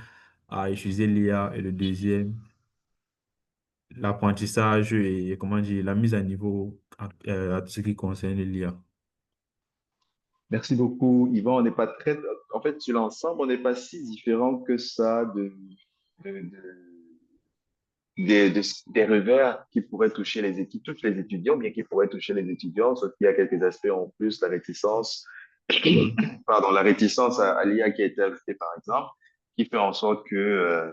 à utiliser l'IA, et le deuxième, l'apprentissage et, comment dire, la mise à niveau à tout ce qui concerne l'IA. Merci beaucoup, Yvan. On n'est pas très, en fait, sur l'ensemble, on n'est pas si différent que ça de, de- des revers qui pourraient toucher les études, touchent les étudiants, bien qu'ils pourraient toucher les étudiants, sauf qu'il y a quelques aspects en plus, la réticence, pardon, la réticence à l'IA qui a été ajoutée, par exemple, qui fait en sorte que, euh,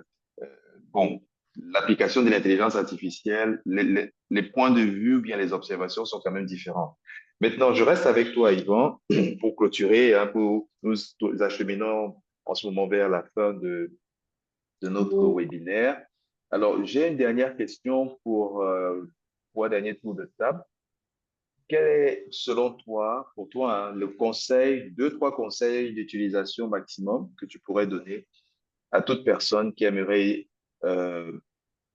bon, l'application de l'intelligence artificielle, les points de vue ou bien les observations sont quand même différents. Maintenant, je reste avec toi, Yvan, pour clôturer, hein, pour nous acheminons en ce moment vers la fin de notre webinaire. Alors, j'ai une dernière question pour un dernier tour de table. Quel est, selon toi, pour toi, hein, le conseil, deux, trois conseils d'utilisation maximum que tu pourrais donner à toute personne qui aimerait euh,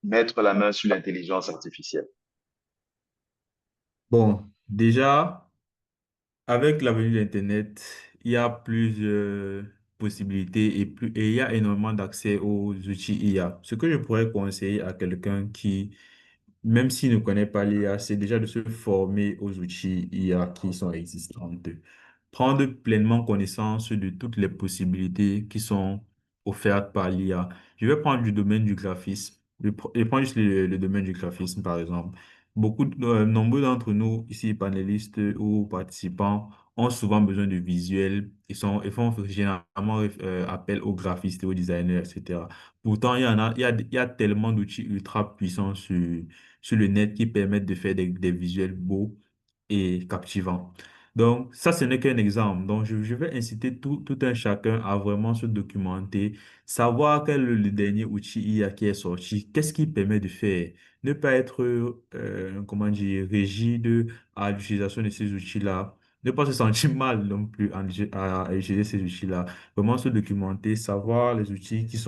mettre la main sur l'intelligence artificielle? Bon, déjà, avec la venue d'Internet, il y a plusieurs possibilités et il y a énormément d'accès aux outils IA. Ce que je pourrais conseiller à quelqu'un qui, même s'il ne connaît pas l'IA, c'est déjà de se former aux outils IA qui sont existants, de prendre pleinement connaissance de toutes les possibilités qui sont offertes par l'IA. Je vais prendre du domaine du graphisme. Je prends juste le domaine du graphisme, par exemple. Nombreux d'entre nous, ici, panélistes ou participants, ont souvent besoin de visuels. Ils font généralement appel aux graphistes et aux designers, etc. Pourtant, il y a tellement d'outils ultra puissants sur le net qui permettent de faire des visuels beaux et captivants. Donc, ça, ce n'est qu'un exemple. Donc, je vais inciter tout un chacun à vraiment se documenter, savoir quel est le dernier outil IA qui est sorti, qu'est-ce qui permet de faire. Ne pas être, comment dire, rigide à l'utilisation de ces outils-là. Ne pas se sentir mal non plus à utiliser ces outils-là. Vraiment se documenter, savoir les outils qui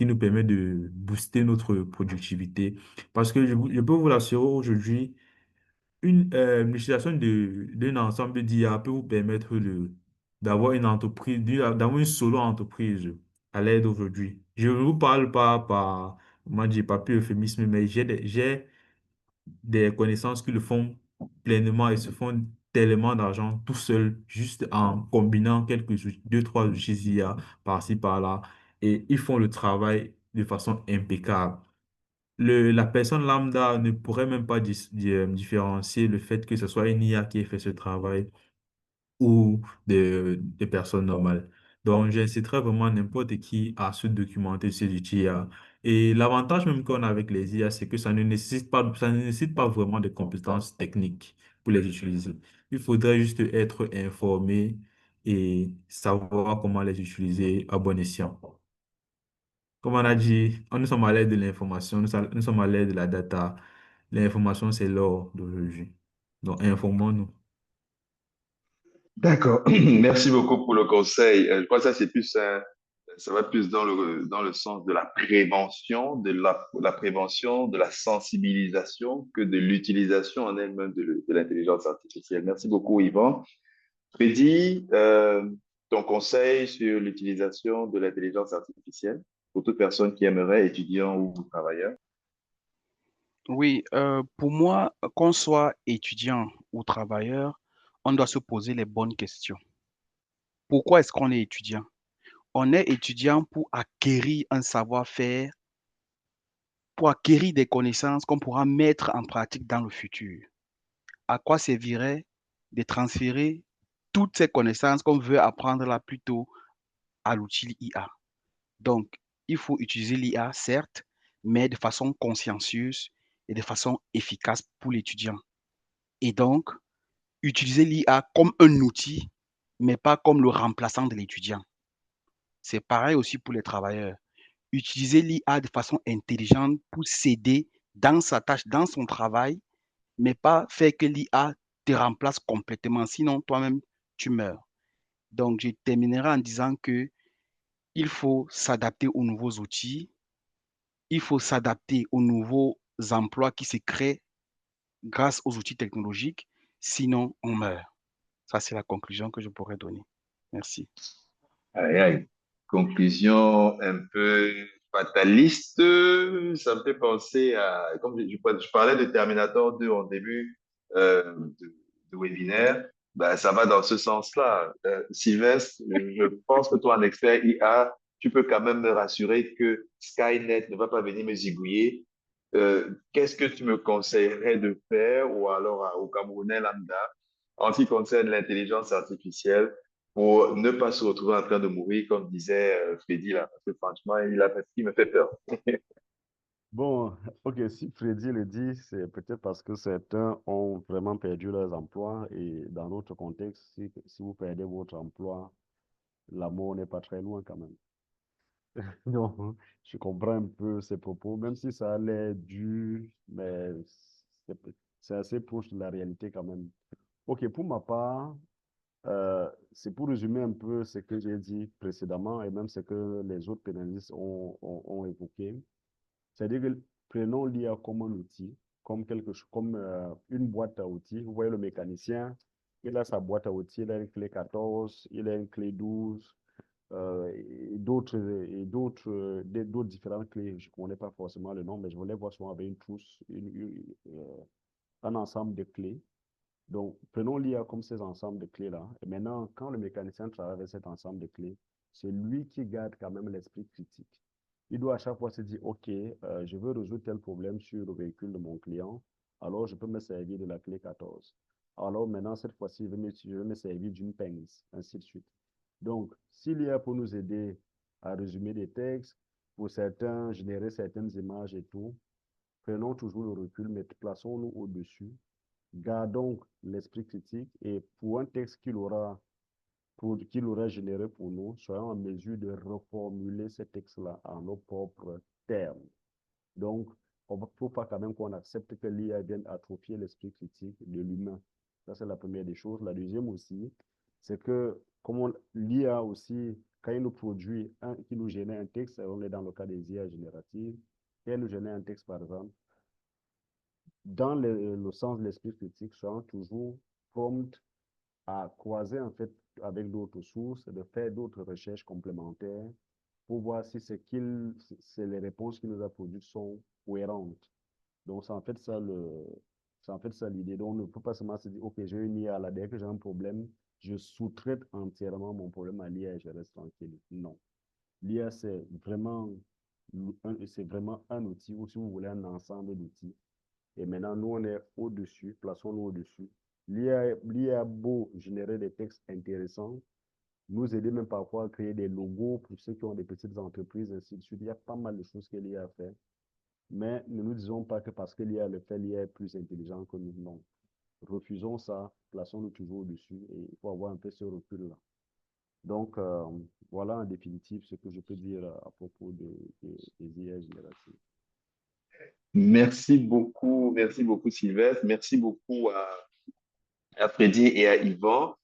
nous permettent de booster notre productivité. Parce que je peux vous l'assurer aujourd'hui, l'utilisation d'un ensemble d'IA peut vous permettre d'avoir une entreprise, d'avoir une solo entreprise à l'aide aujourd'hui. Je ne vous parle pas par, comment dire, pas plus euphémisme, mais j'ai des connaissances qui le font pleinement et se font tellement d'argent tout seul, juste en combinant deux, trois outils IA par-ci, par-là, et ils font le travail de façon impeccable. La personne lambda ne pourrait même pas différencier le fait que ce soit une IA qui ait fait ce travail ou des personnes normales. Donc, j'inciterais vraiment n'importe qui à se documenter sur les IA. Et l'avantage même qu'on a avec les IA, c'est que ça ne nécessite pas vraiment de compétences techniques pour les utiliser. Il faudrait juste être informé et savoir comment les utiliser à bon escient. Comme on a dit, nous sommes à l'aide de l'information, nous sommes à l'aide de la data. L'information, c'est l'or d'aujourd'hui. Donc, informons-nous. D'accord. Merci beaucoup pour le conseil. Je crois que ça, c'est plus ça va plus dans le sens de la prévention, la prévention, de la sensibilisation que de l'utilisation en elle-même de l'intelligence artificielle. Merci beaucoup, Yvan. Freddy, ton conseil sur l'utilisation de l'intelligence artificielle pour toute personne qui aimerait, étudiant ou travailleur? Oui, pour moi, qu'on soit étudiant ou travailleur, on doit se poser les bonnes questions. Pourquoi est-ce qu'on est étudiant? On est étudiant pour acquérir un savoir-faire, pour acquérir des connaissances qu'on pourra mettre en pratique dans le futur. À quoi servirait de transférer toutes ces connaissances qu'on veut apprendre là plutôt à l'outil IA? Donc, il faut utiliser l'IA, certes, mais de façon consciencieuse et de façon efficace pour l'étudiant. Et donc, utiliser l'IA comme un outil, mais pas comme le remplaçant de l'étudiant. C'est pareil aussi pour les travailleurs. Utiliser l'IA de façon intelligente pour s'aider dans sa tâche, dans son travail, mais pas faire que l'IA te remplace complètement. Sinon, toi-même, tu meurs. Donc, je terminerai en disant que il faut s'adapter aux nouveaux outils, il faut s'adapter aux nouveaux emplois qui se créent grâce aux outils technologiques. Sinon, on meurt. Ça, c'est la conclusion que je pourrais donner. Merci. Aïe, aïe. Conclusion un peu fataliste. Ça me fait penser à, comme je parlais de Terminator 2 en début de webinaire, ben, ça va dans ce sens-là. Sylvestre, je pense que toi, un expert IA, tu peux quand même me rassurer que Skynet ne va pas venir me zigouiller. Qu'est-ce que tu me conseillerais de faire, ou alors au Camerounais lambda, en ce qui concerne l'intelligence artificielle, pour ne pas se retrouver en train de mourir, comme disait Freddy là, parce que franchement, il me fait peur. Bon, ok, si Freddy le dit, c'est peut-être parce que certains ont vraiment perdu leurs emplois et dans notre contexte, si vous perdez votre emploi, la mort n'est pas très loin quand même. Donc, je comprends un peu ces propos, même si ça a l'air dur, mais c'est c'est assez proche de la réalité quand même. Ok, pour ma part, c'est pour résumer un peu ce que j'ai dit précédemment et même ce que les autres pénalistes ont évoqué. C'est-à-dire que prenons l'IA comme un outil, comme quelque chose, comme une boîte à outils. Vous voyez le mécanicien, il a sa boîte à outils, il a une clé 14, il a une clé 12, d'autres différentes clés. Je ne connais pas forcément le nom, mais je voulais voir souvent avec une trousse, un ensemble de clés. Donc, prenons l'IA comme ces ensembles de clés-là. Et maintenant, quand le mécanicien travaille avec cet ensemble de clés, c'est lui qui garde quand même l'esprit critique. Il doit à chaque fois se dire, OK, je veux résoudre tel problème sur le véhicule de mon client, alors je peux me servir de la clé 14. Alors maintenant, cette fois-ci, je vais me servir d'une pince, ainsi de suite. Donc, s'il y a pour nous aider à résumer des textes, pour certains, générer certaines images et tout, prenons toujours le recul, mais plaçons-nous au-dessus. Gardons l'esprit critique et pour un texte qu'il aura généré pour nous, soyons en mesure de reformuler ce texte-là en nos propres termes. Donc, il ne faut pas quand même qu'on accepte que l'IA vienne atrophier l'esprit critique de l'humain. Ça, c'est la première des choses. La deuxième aussi, c'est que comme l'IA aussi, quand il nous produit, qui nous génère un texte, on est dans le cas des IA génératives, quand il nous génère un texte, par exemple, dans le sens de l'esprit critique, soyons toujours prompt à croiser en fait avec d'autres sources, de faire d'autres recherches complémentaires pour voir si c'est les réponses qu'il nous a produites sont cohérentes. Donc, c'est en fait ça l'idée. Donc, on ne peut pas seulement se dire, OK, j'ai une IA là, dès que j'ai un problème, je sous-traite entièrement mon problème à l'IA et je reste tranquille. Non. L'IA, c'est vraiment un outil, ou si vous voulez, un ensemble d'outils. Et maintenant, nous, on est au-dessus, plaçons-nous au-dessus. L'IA a beau générer des textes intéressants, nous aider même parfois à créer des logos pour ceux qui ont des petites entreprises, ainsi de suite. Il y a pas mal de choses que l'IA a fait. Mais ne nous disons pas que parce que l'IA le fait, l'IA est plus intelligent que nous. Non. Refusons ça, plaçons-nous toujours au-dessus et il faut avoir un peu ce recul-là. Donc, voilà en définitive ce que je peux dire à propos des IA génératives. Merci beaucoup Sylvestre, merci beaucoup à Freddy et à Yvan.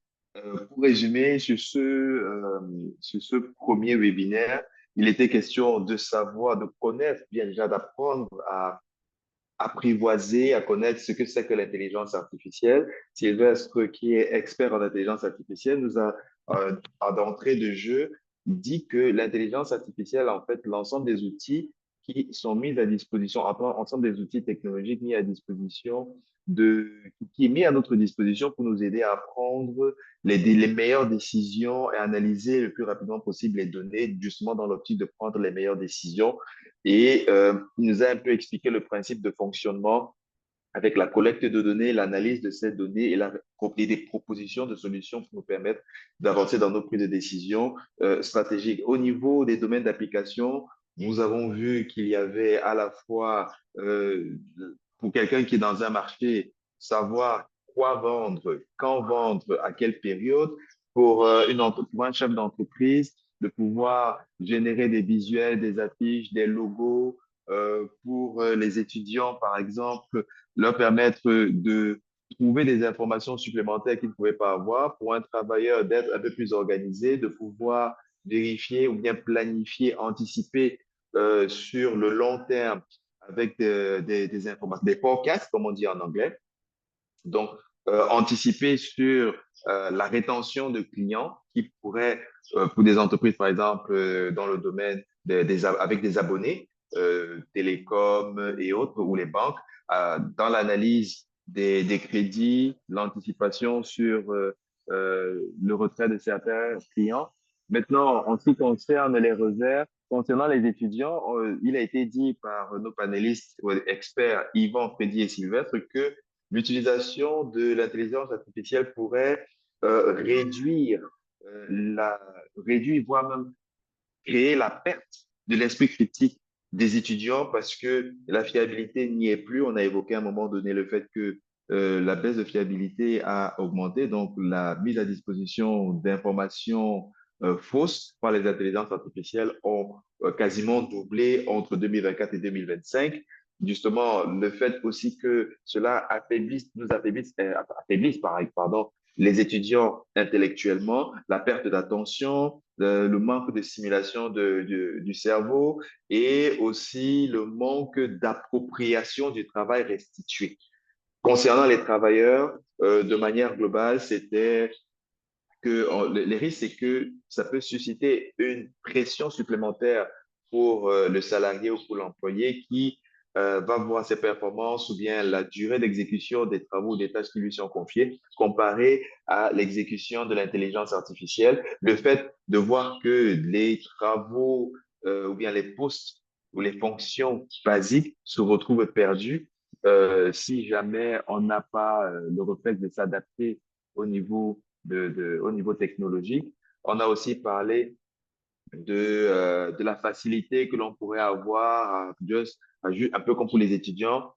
Pour résumer, sur ce premier webinaire, il était question de savoir, de connaître, bien déjà d'apprendre à apprivoiser, à connaître ce que c'est que l'intelligence artificielle. Sylvestre, qui est expert en intelligence artificielle, nous a, d'entrée de jeu, dit que l'intelligence artificielle, en fait, l'ensemble des outils qui sont mis à disposition, ensemble des outils technologiques mis à disposition qui est mis à notre disposition pour nous aider à prendre les meilleures décisions et analyser le plus rapidement possible les données, justement dans l'optique de prendre les meilleures décisions. Et il nous a un peu expliqué le principe de fonctionnement avec la collecte de données, l'analyse de ces données et des propositions de solutions pour nous permettre d'avancer dans nos prises de décision stratégiques. Au niveau des domaines d'application, nous avons vu qu'il y avait à la fois, pour quelqu'un qui est dans un marché, savoir quoi vendre, quand vendre, à quelle période, pour un chef d'entreprise, de pouvoir générer des visuels, des affiches, des logos, pour les étudiants, par exemple, leur permettre trouver des informations supplémentaires qu'il ne pouvait pas avoir, pour un travailleur d'être un peu plus organisé, de pouvoir vérifier ou bien planifier, anticiper sur le long terme avec des informations, des forecasts, comme on dit en anglais. Donc, anticiper sur la rétention de clients qui pourraient, pour des entreprises, par exemple, dans le domaine avec des abonnés, télécoms et autres, ou les banques, dans l'analyse des crédits, l'anticipation sur le retrait de certains clients. Maintenant, en ce qui concerne les réserves, concernant les étudiants, il a été dit par nos panélistes experts, Yvan, Freddy et Sylvestre, que l'utilisation de l'intelligence artificielle pourrait réduire, réduire, voire même créer la perte de l'esprit critique des étudiants parce que la fiabilité n'y est plus. On a évoqué à un moment donné le fait que la baisse de fiabilité a augmenté, donc la mise à disposition d'informations fausses par les intelligences artificielles ont quasiment doublé entre 2024 et 2025. Justement, le fait aussi que cela affaiblisse, pardon, les étudiants intellectuellement, la perte d'attention, le manque de stimulation du cerveau et aussi le manque d'appropriation du travail restitué. Concernant les travailleurs, de manière globale, c'était que les risques, c'est que ça peut susciter une pression supplémentaire pour le salarié ou pour l'employé qui va voir ses performances ou bien la durée d'exécution des travaux ou des tâches qui lui sont confiées comparé à l'exécution de l'intelligence artificielle. Le fait de voir que les travaux ou bien les postes ou les fonctions basiques se retrouvent perdus si jamais on n'a pas le réflexe de s'adapter au niveau technologique. On a aussi parlé de la facilité que l'on pourrait avoir, un peu comme pour les étudiants,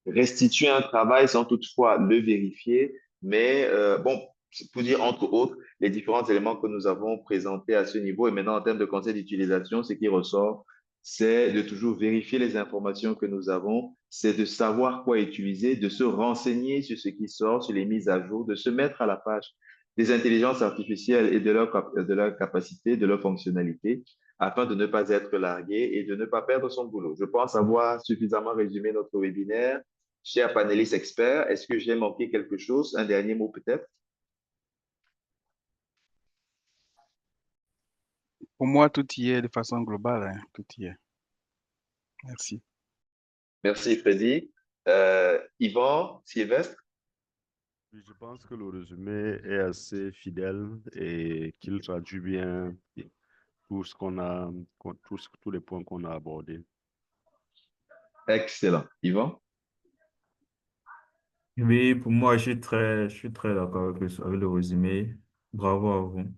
restituer un travail sans toutefois le vérifier. Mais bon, pour dire entre autres les différents éléments que nous avons présentés à ce niveau. Et maintenant, en termes de conseil d'utilisation, ce qui ressort, c'est de toujours vérifier les informations que nous avons, c'est de savoir quoi utiliser, de se renseigner sur ce qui sort, sur les mises à jour, de se mettre à la page des intelligences artificielles et de leur capacité, de leur fonctionnalité, afin de ne pas être largué et de ne pas perdre son boulot. Je pense avoir suffisamment résumé notre webinaire. Chers panélistes experts, est-ce que j'ai manqué quelque chose? Un dernier mot peut-être? Pour moi, tout y est de façon globale, hein, tout y est. Merci. Merci, Freddy. Yvan, Sylvestre? Oui, je pense que le résumé est assez fidèle et qu'il traduit bien tout ce qu'on a, tous les points qu'on a abordés. Excellent. Yvan? Oui, pour moi, je suis très d'accord avec le résumé. Bravo à vous.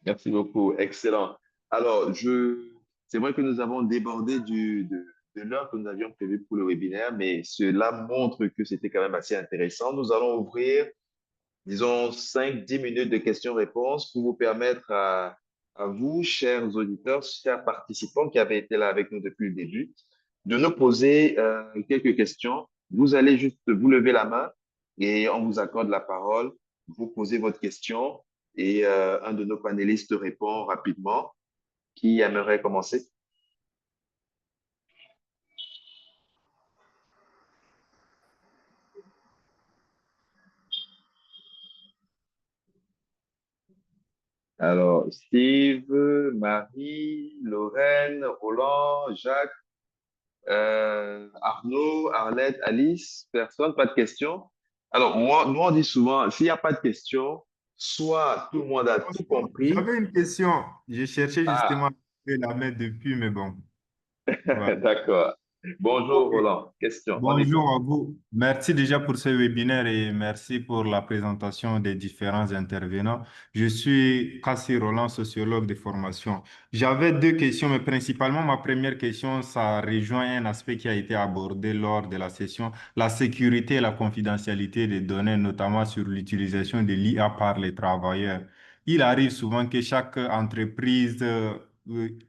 Merci beaucoup. Excellent. Alors, c'est vrai que nous avons débordé de l'heure que nous avions prévue pour le webinaire, mais cela montre que c'était quand même assez intéressant. Nous allons ouvrir, disons, 5-10 minutes de questions-réponses pour vous permettre à vous, chers auditeurs, chers participants qui avaient été là avec nous depuis le début, de nous poser quelques questions. Vous allez juste vous lever la main et on vous accorde la parole. Vous posez votre question et un de nos panélistes répond rapidement. Qui aimerait commencer? Alors, Steve, Marie, Lorraine, Roland, Jacques, Arnaud, Arlette, Alice, personne, pas de questions. Alors, nous, on dit souvent, s'il n'y a pas de questions, soit tout le monde a tout compris. J'avais une question. Je cherchais justement Ah, à lever la main depuis, mais bon. Voilà. d'accord. Bonjour, Ok. Roland. Question, on Bonjour écoute. à vous. Merci déjà pour ce webinaire et merci pour la présentation des différents intervenants. Je suis Cassie Roland, sociologue de formation. J'avais deux questions, mais principalement ma première question, ça rejoint un aspect qui a été abordé lors de la session, la sécurité et la confidentialité des données, notamment sur l'utilisation de l'IA par les travailleurs. Il arrive souvent que chaque entreprise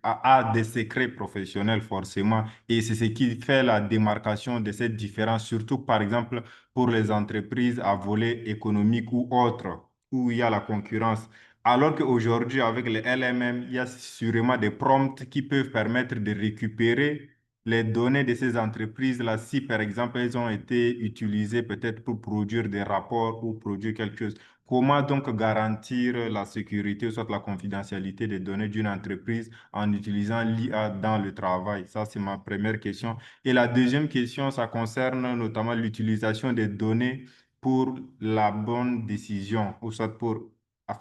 a des secrets professionnels forcément. Et c'est ce qui fait la démarcation de cette différence, surtout par exemple pour les entreprises à volet économique ou autre, où il y a la concurrence. Alors qu'aujourd'hui, avec les LMM, il y a sûrement des prompts qui peuvent permettre de récupérer les données de ces entreprises-là, si par exemple elles ont été utilisées peut-être pour produire des rapports ou produire quelque chose. Comment donc garantir la sécurité ou soit la confidentialité des données d'une entreprise en utilisant l'IA dans le travail? Ça, c'est ma première question. Et la deuxième question, ça concerne notamment l'utilisation des données pour la bonne décision ou soit pour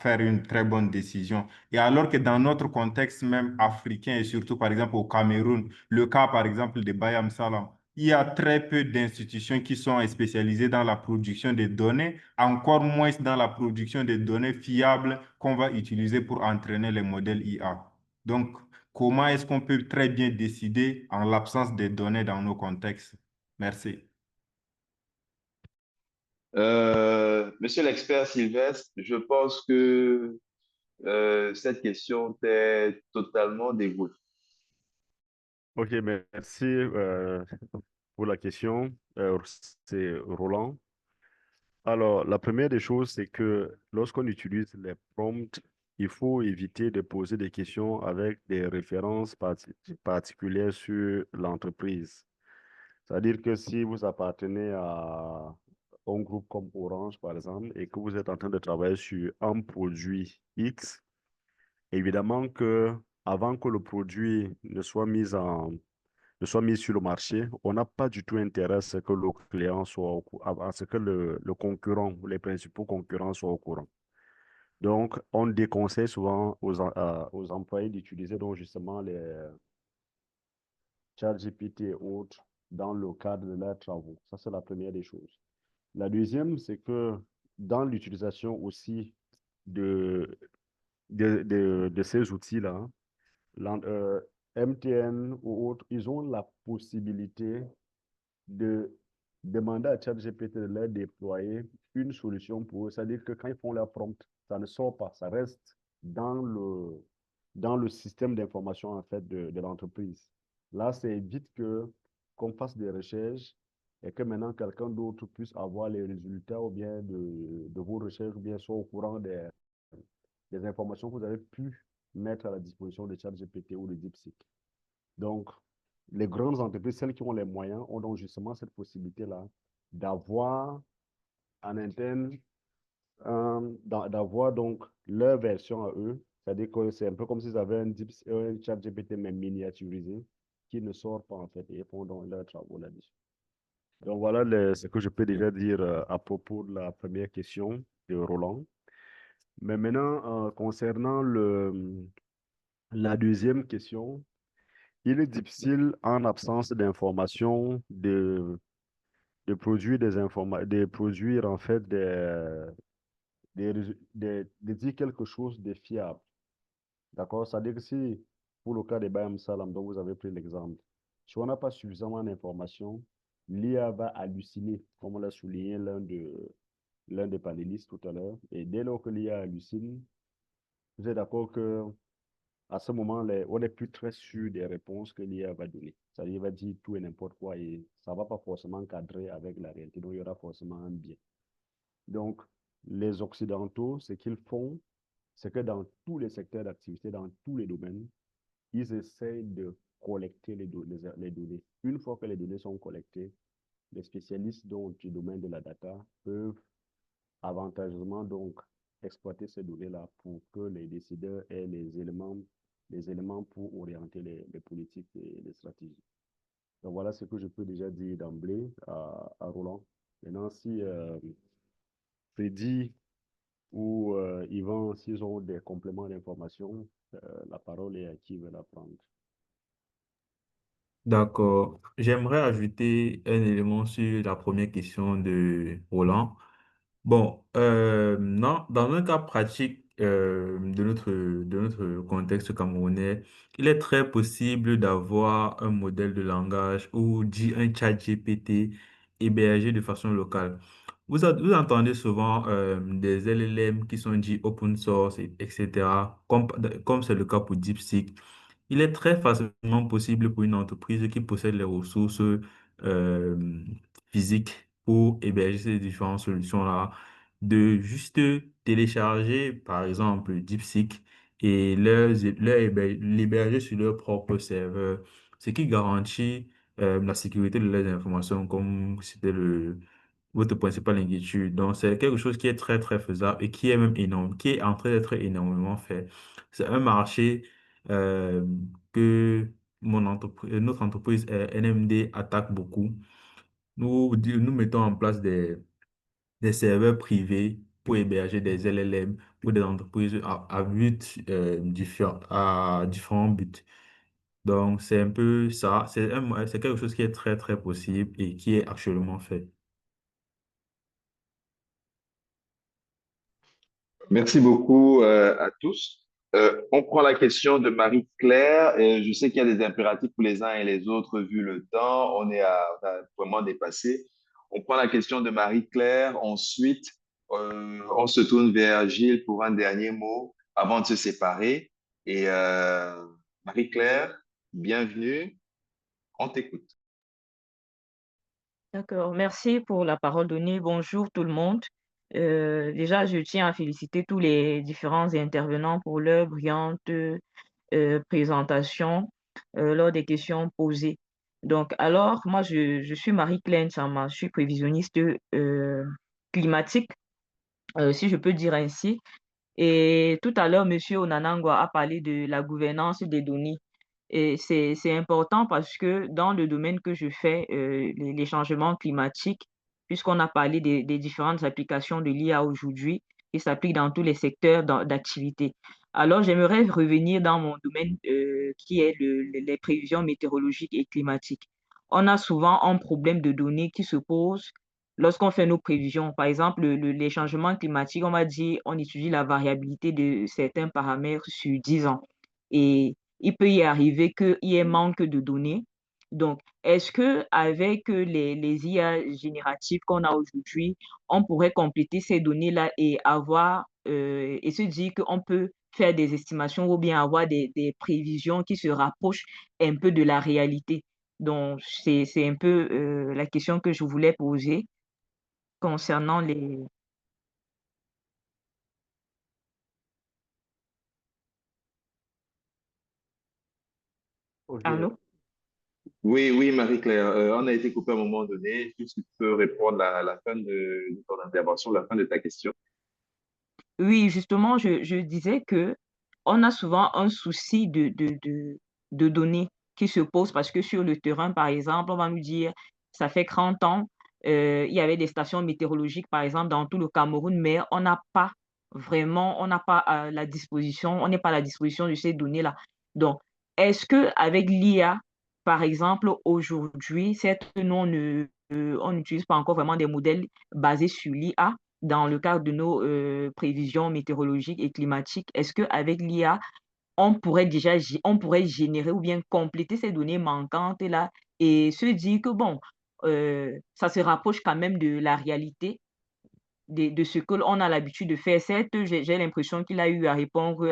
faire une très bonne décision. Et alors que dans notre contexte même africain et surtout par exemple au Cameroun, le cas par exemple de Bayam Salam, il y a très peu d'institutions qui sont spécialisées dans la production de données, encore moins dans la production de données fiables qu'on va utiliser pour entraîner les modèles IA. Donc, comment est-ce qu'on peut très bien décider en l'absence de données dans nos contextes? Merci. Monsieur l'expert Sylvestre, je pense que cette question t'est totalement dévouée. Ok, merci pour la question. C'est Roland. Alors, la première des choses, c'est que lorsqu'on utilise les prompts, il faut éviter de poser des questions avec des références particulières sur l'entreprise. C'est-à-dire que si vous appartenez à un groupe comme Orange, par exemple, et que vous êtes en train de travailler sur un produit X, évidemment que avant que le produit ne soit mis sur le marché, on n'a pas du tout intérêt à ce que le client soit à ce que le concurrent ou les principaux concurrents soient au courant. Donc, on déconseille souvent aux employés d'utiliser donc justement les ChatGPT et autres dans le cadre de leurs travaux. Ça, c'est la première des choses. La deuxième, c'est que dans l'utilisation aussi de, de ces outils-là, l'en- euh, MTN ou autres, ils ont la possibilité de demander à ChatGPT de leur déployer une solution pour eux. C'est-à-dire que quand ils font leur prompt, ça ne sort pas, ça reste dans le système d'information en fait de l'entreprise. Là, c'est évite que qu'on fasse des recherches et que maintenant quelqu'un d'autre puisse avoir les résultats ou bien de vos recherches ou bien soit au courant des informations que vous avez pu mettre à la disposition de ChatGPT ou de DeepSeek. Donc, les grandes entreprises, celles qui ont les moyens, ont donc justement cette possibilité-là d'avoir en interne, d'avoir donc leur version à eux. C'est-à-dire que c'est un peu comme s'ils avaient un chat GPT mais miniaturisé qui ne sort pas en fait et ils font donc leurs travaux là-dessus. Donc voilà ce que je peux déjà dire à propos de la première question de Roland. Mais maintenant, concernant la deuxième question, il est difficile, en absence d'informations, de produire de produire en fait de dire quelque chose de fiable. D'accord? C'est-à-dire que si, pour le cas de Bayam Salam, dont vous avez pris l'exemple, si on n'a pas suffisamment d'informations, l'IA va halluciner, comme l'a souligné l'un des panélistes tout à l'heure. Et dès lors que l'IA hallucine, vous êtes d'accord que à ce moment, on n'est plus très sûr des réponses que l'IA va donner. C'est-à-dire, il va dire tout et n'importe quoi et ça ne va pas forcément cadrer avec la réalité. Donc, il y aura forcément un biais. Donc, les Occidentaux, ce qu'ils font, c'est que dans tous les secteurs d'activité, dans tous les domaines, ils essayent de collecter les données. Une fois que les données sont collectées, les spécialistes du domaine de la data peuvent avantageusement donc exploiter ces données-là pour que les décideurs aient les éléments pour orienter les politiques et les stratégies. Donc voilà ce que je peux déjà dire d'emblée à Roland. Maintenant, si Freddy ou Yvan, s'ils ont des compléments d'information, la parole est à qui veut la prendre. D'accord. J'aimerais ajouter un élément sur la première question de Roland. Bon, non, dans un cas pratique de notre contexte camerounais, il est très possible d'avoir un modèle de langage ou dit un chat GPT hébergé de façon locale. Vous entendez souvent des LLM qui sont dits open source, etc., comme c'est le cas pour DeepSeek. il est très facilement possible pour une entreprise qui possède les ressources physiques pour héberger ces différentes solutions-là, de juste télécharger, par exemple, DeepSeek et l'héberger sur leur propre serveur, ce qui garantit la sécurité de leurs informations, comme c'était votre principale inquiétude. Donc, c'est quelque chose qui est très, très faisable et qui est même énorme, qui est en train d'être énormément fait. C'est un marché euh, que notre entreprise NMD attaque beaucoup. Nous mettons en place des serveurs privés pour héberger des LLM pour des entreprises à différents buts. Donc, c'est un peu ça. C'est quelque chose qui est très, très possible et qui est actuellement fait. Merci beaucoup à tous. On prend la question de Marie-Claire. Je sais qu'il y a des impératifs pour les uns et les autres vu le temps. On a vraiment dépassé. On prend la question de Marie-Claire. Ensuite, on se tourne vers Gilles pour un dernier mot avant de se séparer. Et Marie-Claire, bienvenue. On t'écoute. D'accord, merci pour la parole donnée. Bonjour tout le monde. Déjà, je tiens à féliciter tous les différents intervenants pour leur brillante présentation lors des questions posées. Donc, alors, moi, je suis Marie-Claire Chama, je suis prévisionniste climatique, si je peux dire ainsi. Et tout à l'heure, Monsieur Onanangwa a parlé de la gouvernance des données. Et c'est important parce que dans le domaine que je fais, les changements climatiques, puisqu'on a parlé des différentes applications de l'IA aujourd'hui, qui s'appliquent dans tous les secteurs d'activité. Alors, j'aimerais revenir dans mon domaine qui est les prévisions météorologiques et climatiques. On a souvent un problème de données qui se pose lorsqu'on fait nos prévisions. Par exemple, les changements climatiques, on va dire, on étudie la variabilité de certains paramètres sur 10 ans. Et il peut y arriver qu'il y ait manque de données. Donc, est-ce que avec les IA génératives qu'on a aujourd'hui, on pourrait compléter ces données-là et avoir et se dire qu'on peut faire des estimations ou bien avoir des prévisions qui se rapprochent un peu de la réalité? Donc, c'est un peu la question que je voulais poser concernant les... Ok. Allô? Oui, oui, Marie-Claire, on a été coupé à un moment donné. Est-ce que tu peux répondre à la fin de ton intervention, la fin de ta question? Oui, justement, je disais que on a souvent un souci de données qui se pose parce que sur le terrain, par exemple, on va nous dire, ça fait 30 ans, il y avait des stations météorologiques, par exemple, dans tout le Cameroun, mais on n'a pas vraiment, on n'a pas la disposition, on n'est pas à la disposition de ces données-là. Donc, est-ce que avec l'IA, par exemple, aujourd'hui, certes, nous, on n'utilise pas encore vraiment des modèles basés sur l'IA, dans le cadre de nos prévisions météorologiques et climatiques, est-ce qu'avec l'IA, on pourrait générer ou bien compléter ces données manquantes là et se dire que bon, ça se rapproche quand même de la réalité, de ce que l'on a l'habitude de faire. Certes, j'ai l'impression qu'il a eu à répondre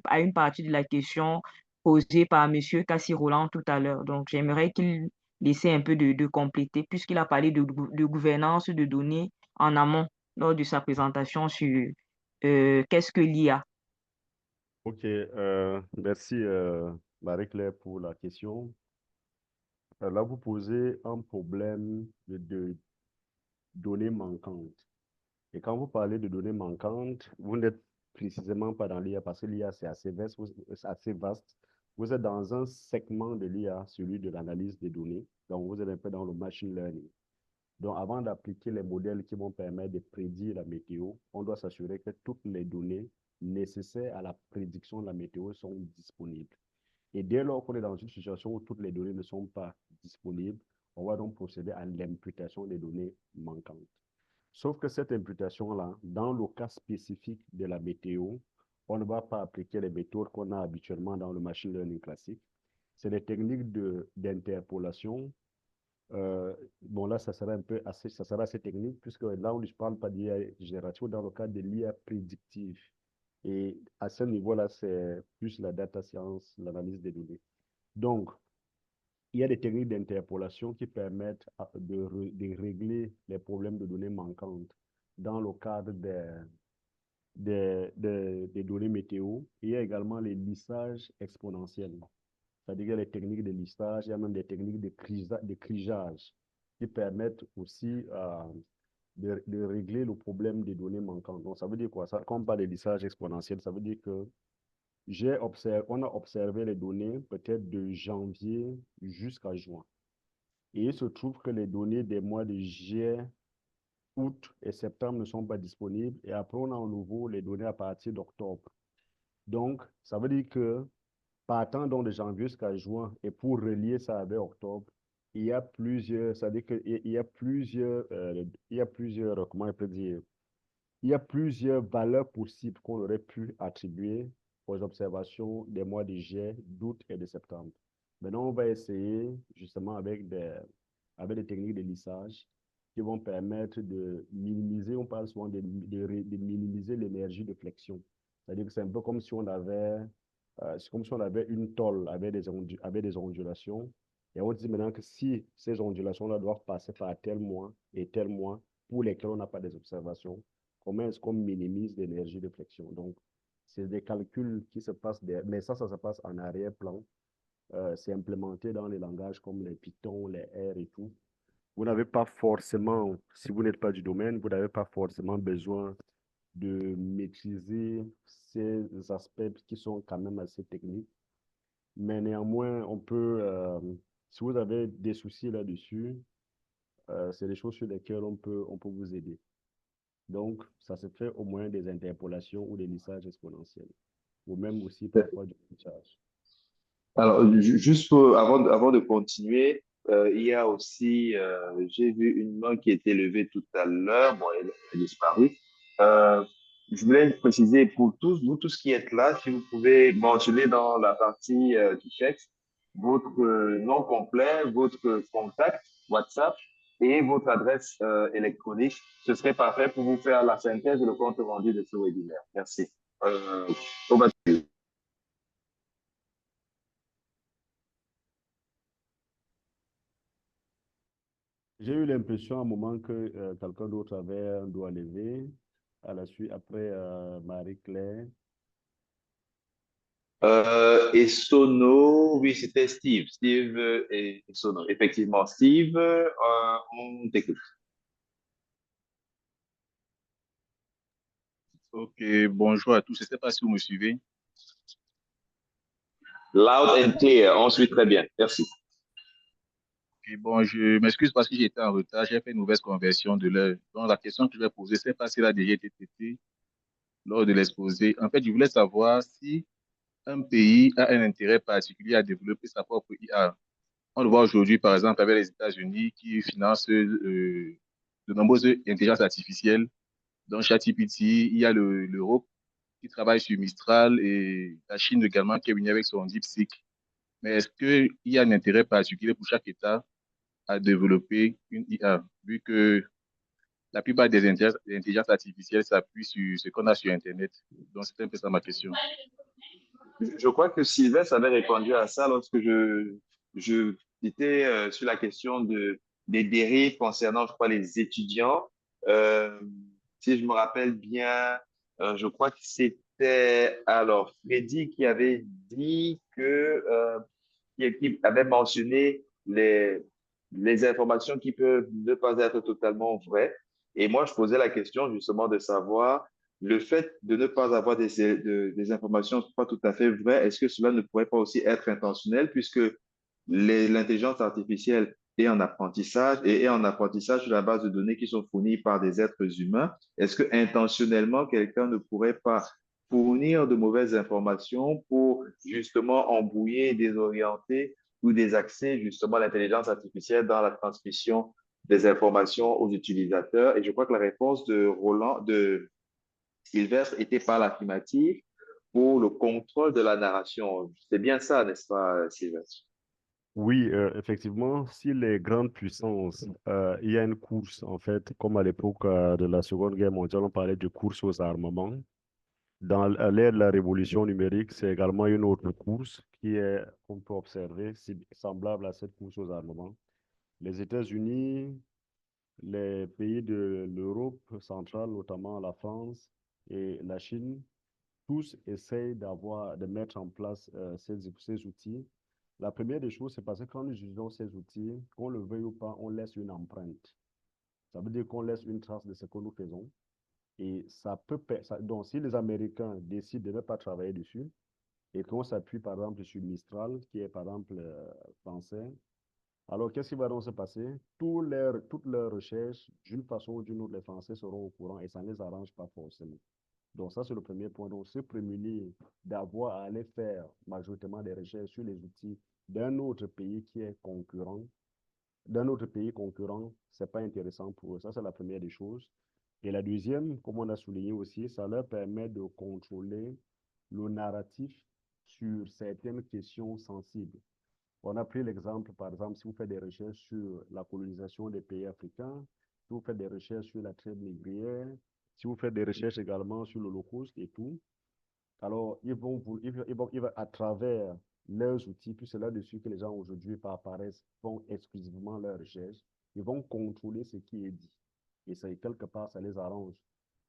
à une partie de la question posée par Monsieur Cassi Roland tout à l'heure. Donc, j'aimerais qu'il essaie un peu de compléter, puisqu'il a parlé de gouvernance de données en amont lors de sa présentation sur qu'est-ce que l'IA. Ok, merci Marie-Claire pour la question. Là, vous posez un problème de données manquantes. Et quand vous parlez de données manquantes, vous n'êtes précisément pas dans l'IA parce que l'IA, c'est assez vaste, c'est assez vaste. Vous êtes dans un segment de l'IA, celui de l'analyse des données. Donc, vous êtes un peu dans le machine learning. Donc, avant d'appliquer les modèles qui vont permettre de prédire la météo, on doit s'assurer que toutes les données nécessaires à la prédiction de la météo sont disponibles. Et dès lors qu'on est dans une situation où toutes les données ne sont pas disponibles, on va donc procéder à l'imputation des données manquantes. Sauf que cette imputation-là, dans le cas spécifique de la météo, on ne va pas appliquer les méthodes qu'on a habituellement dans le machine learning classique. C'est des techniques d'interpolation. Bon, là, ça sera assez technique, puisque là, on ne parle pas d'IA générative dans le cadre de l'IA prédictive. Et à ce niveau-là, c'est plus la data science, l'analyse des données. Donc, il y a des techniques d'interpolation qui permettent de régler les problèmes de données manquantes dans le cadre des données météo. Il y a également les lissages exponentiels. C'est-à-dire qu'il y a les techniques de lissage, il y a même des techniques de crigeage qui permettent aussi de régler le problème des données manquantes. Donc, ça veut dire quoi? Ça, quand on parle de lissage exponentiel, ça veut dire que on a observé les données peut-être de janvier jusqu'à juin. Et il se trouve que les données des mois de juillet, août et septembre ne sont pas disponibles. Et après, on a à nouveau les données à partir d'octobre. Donc, ça veut dire que partant donc de janvier jusqu'à juin, et pour relier ça avec octobre, il y a plusieurs, c'est-à-dire qu'il y a plusieurs, comment on peut dire, il y a plusieurs valeurs possibles qu'on aurait pu attribuer aux observations des mois de juillet, d'août et de septembre. Maintenant, on va essayer justement avec des techniques de lissage qui vont permettre de minimiser, on parle souvent de minimiser l'énergie de flexion. C'est-à-dire que c'est un peu comme si on avait, c'est comme si on avait une tôle avec des ondulations. Et on dit maintenant que si ces ondulations-là doivent passer par tel mois et tel mois pour lesquels on n'a pas des observations, comment est-ce qu'on minimise l'énergie de flexion? Donc, c'est des calculs qui se passent, mais ça se passe en arrière-plan. C'est implémenté dans les langages comme les Python, les R et tout. Vous n'avez pas forcément, si vous n'êtes pas du domaine, vous n'avez pas forcément besoin de maîtriser ces aspects qui sont quand même assez techniques. Mais néanmoins, si vous avez des soucis là-dessus, c'est des choses sur lesquelles on peut vous aider. Donc, ça se fait au moyen des interpolations ou des lissages exponentiels, ou même aussi parfois du pitchage. Alors, avant de continuer, il y a aussi, j'ai vu une main qui était levée tout à l'heure, bon, elle a disparu. Euh, je voulais préciser pour tous, vous tous qui êtes là, si vous pouvez mentionner dans la partie du texte votre nom complet, votre contact WhatsApp et votre adresse électronique. Ce serait parfait pour vous faire la synthèse et le compte rendu de ce webinaire. Merci. Over to you. J'ai eu l'impression à un moment que quelqu'un d'autre avait un doigt levé. À la suite, après Marie-Claire. Et Sono, oui, c'était Steve. Steve et Sono. Effectivement, Steve, on t'écoute. Ok, bonjour à tous. Je ne sais pas si vous me suivez. Loud and clear, on suit très bien. Merci. Ok, bon, je m'excuse parce que j'étais en retard. J'ai fait une mauvaise conversion de l'heure. Donc, la question que je vais poser, c'est pas si elle a déjà été traitée lors de l'exposé. En fait, je voulais savoir si un pays a un intérêt particulier à développer sa propre IA. On le voit aujourd'hui, par exemple, avec les États-Unis qui financent de nombreuses intelligences artificielles. Dans ChatGPT, il y a l'Europe qui travaille sur Mistral et la Chine également qui est venue avec son DeepSeek. Mais est-ce qu'il y a un intérêt particulier pour chaque État à développer une IA, vu que la plupart des intelligences artificielles s'appuient sur ce qu'on a sur Internet? Donc, c'est un peu ça ma question. Je crois que Sylvestre avait répondu à ça lorsque je étais sur la question des dérives concernant, je crois, les étudiants. Euh, si je me rappelle bien, je crois que c'était alors Freddy qui avait dit qui avait mentionné les informations qui peuvent ne pas être totalement vraies. Et moi, je posais la question justement de savoir le fait de ne pas avoir des informations pas tout à fait vraies, est-ce que cela ne pourrait pas aussi être intentionnel puisque l'intelligence artificielle est en apprentissage et est en apprentissage sur la base de données qui sont fournies par des êtres humains. Est-ce que intentionnellement, quelqu'un ne pourrait pas fournir de mauvaises informations pour justement embrouiller, désorienter ou désaxer justement l'intelligence artificielle dans la transmission des informations aux utilisateurs? Et je crois que la réponse de Sylvestre était par l'affirmative pour le contrôle de la narration. C'est bien ça, n'est-ce pas, Sylvestre? Oui, effectivement, si les grandes puissances, il y a une course, en fait, comme à l'époque de la Seconde Guerre mondiale, on parlait de course aux armements. Dans l'ère de la révolution numérique, c'est également une autre course qui est, qu'on peut observer, semblable à cette course aux armements. Les États-Unis, les pays de l'Europe centrale, notamment la France et la Chine, tous essayent de mettre en place ces outils. La première des choses, c'est parce que quand nous utilisons ces outils, qu'on le veuille ou pas, on laisse une empreinte. Ça veut dire qu'on laisse une trace de ce que nous faisons. Et donc, si les Américains décident de ne pas travailler dessus et qu'on s'appuie par exemple sur Mistral, qui est par exemple français, alors qu'est-ce qui va donc se passer? Toutes leurs recherches, d'une façon ou d'une autre, les Français seront au courant et ça ne les arrange pas forcément. Donc ça, c'est le premier point. Donc, se prémunir d'avoir à aller faire majoritairement des recherches sur les outils d'un autre pays qui est concurrent, d'un autre pays concurrent, c'est pas intéressant pour eux. Ça, c'est la première des choses. Et la deuxième, comme on a souligné aussi, ça leur permet de contrôler le narratif sur certaines questions sensibles. On a pris l'exemple, par exemple, si vous faites des recherches sur la colonisation des pays africains, si vous faites des recherches sur la traite négrière, si vous faites des recherches également sur l'Holocauste et tout, alors à travers leurs outils, puis c'est là-dessus que les gens aujourd'hui apparaissent, font exclusivement leurs recherches, ils vont contrôler ce qui est dit. Et ça, quelque part, ça les arrange.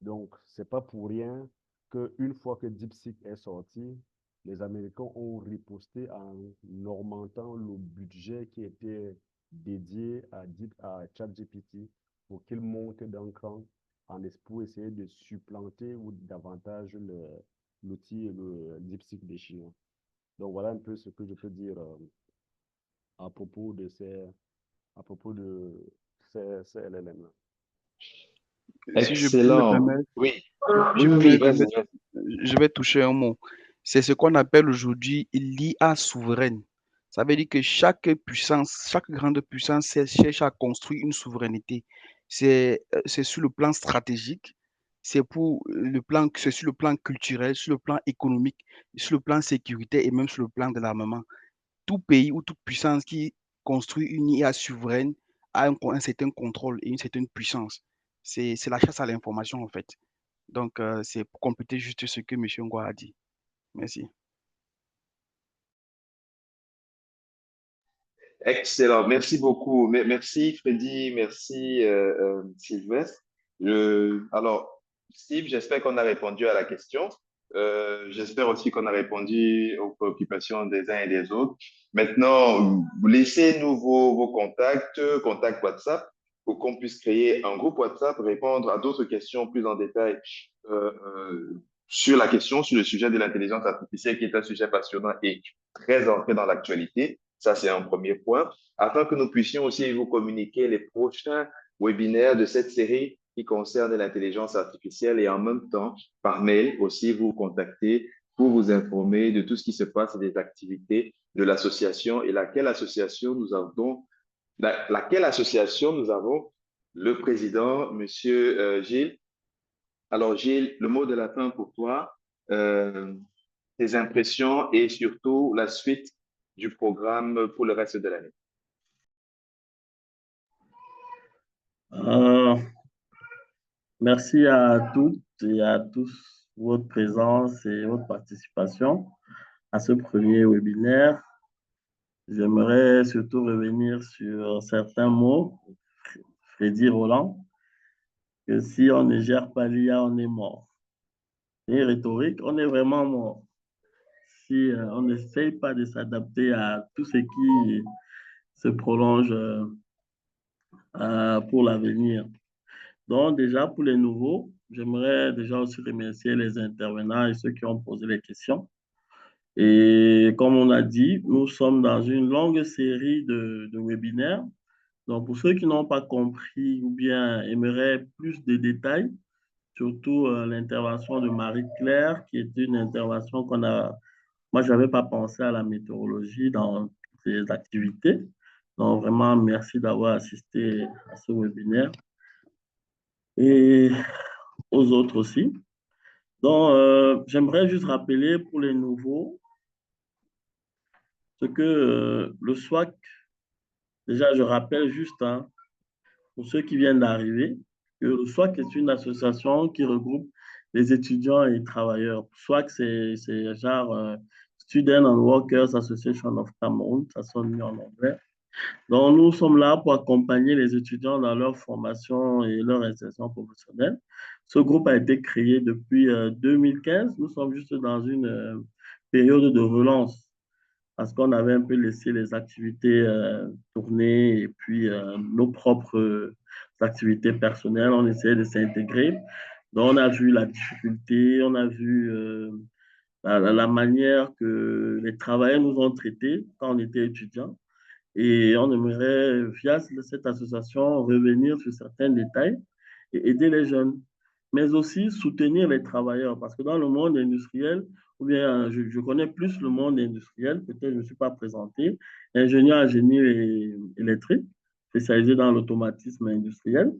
Donc, c'est pas pour rien qu'une fois que DeepSeek est sorti, les Américains ont riposté en augmentant le budget qui était dédié à ChatGPT pour qu'il monte d'un cran pour essayer de supplanter ou davantage l'outil et le DeepSeek des Chinois. Donc voilà un peu ce que je peux dire à propos de ces LLM-là. Si je peux me Excellent. permettre, Oui, si oui, je oui, peux me oui, vas-y, permettre, vas-y. je vais toucher un mot. C'est ce qu'on appelle aujourd'hui l'IA souveraine. Ça veut dire que chaque puissance, chaque grande puissance cherche à construire une souveraineté. C'est sur le plan stratégique, c'est sur le plan culturel, sur le plan économique, sur le plan sécuritaire et même sur le plan de l'armement. Tout pays ou toute puissance qui construit une IA souveraine a un certain contrôle et une certaine puissance. C'est la chasse à l'information, en fait. Donc, c'est pour compléter juste ce que M. Ngwa a dit. Merci. Excellent. Merci beaucoup. Merci Freddy, merci Sylvestre. Alors, Steve, j'espère qu'on a répondu à la question. J'espère aussi qu'on a répondu aux préoccupations des uns et des autres. Maintenant, laissez-nous vos contacts WhatsApp, pour qu'on puisse créer un groupe WhatsApp, répondre à d'autres questions plus en détail euh, sur la question, sur le sujet de l'intelligence artificielle, qui est un sujet passionnant et très ancré dans l'actualité. Ça, c'est un premier point, afin que nous puissions aussi vous communiquer les prochains webinaires de cette série qui concerne l'intelligence artificielle et en même temps, par mail aussi, vous contacter pour vous informer de tout ce qui se passe et des activités de l'association et laquelle association nous avons le président, Monsieur Gilles. Alors, Gilles, le mot de la fin pour toi. Euh, Tes impressions et surtout la suite du programme pour le reste de l'année. Euh, Merci à toutes et à tous pour votre présence et votre participation à ce premier webinaire. J'aimerais surtout revenir sur certains mots. Freddy Roland, que si on ne gère pas l'IA, on est mort. Et rhétorique, on est vraiment mort. Si on n'essaye pas de s'adapter à tout ce qui se prolonge pour l'avenir. Donc, déjà, pour les nouveaux, j'aimerais déjà aussi remercier les intervenants et ceux qui ont posé les questions. Et comme on a dit, nous sommes dans une longue série de webinaires. Donc, pour ceux qui n'ont pas compris ou bien aimeraient plus de détails, surtout l'intervention de Marie-Claire, qui est une intervention qu'on a... Moi, je n'avais pas pensé à la météorologie dans ces activités. Donc, vraiment, merci d'avoir assisté à ce webinaire. Et aux autres aussi. Donc, j'aimerais juste rappeler pour les nouveaux ce que le SWAC, déjà je rappelle juste, hein, pour ceux qui viennent d'arriver, que le SWAC est une association qui regroupe les étudiants et travailleurs. Soit que c'est genre Student and Workers Association of Cameroun, ça sonne mieux en anglais. Donc, nous sommes là pour accompagner les étudiants dans leur formation et leur insertion professionnelle. Ce groupe a été créé depuis 2015. Nous sommes juste dans une période de relance parce qu'on avait un peu laissé les activités tourner et puis nos propres activités personnelles, on essayait de s'intégrer. Donc, on a vu la difficulté, on a vu la manière que les travailleurs nous ont traités quand on était étudiants. Et on aimerait, via cette association, revenir sur certains détails et aider les jeunes, mais aussi soutenir les travailleurs, parce que dans le monde industriel, ou bien je connais plus le monde industriel, peut-être je ne me suis pas présenté, ingénieur en génie électrique, spécialisé dans l'automatisme industriel.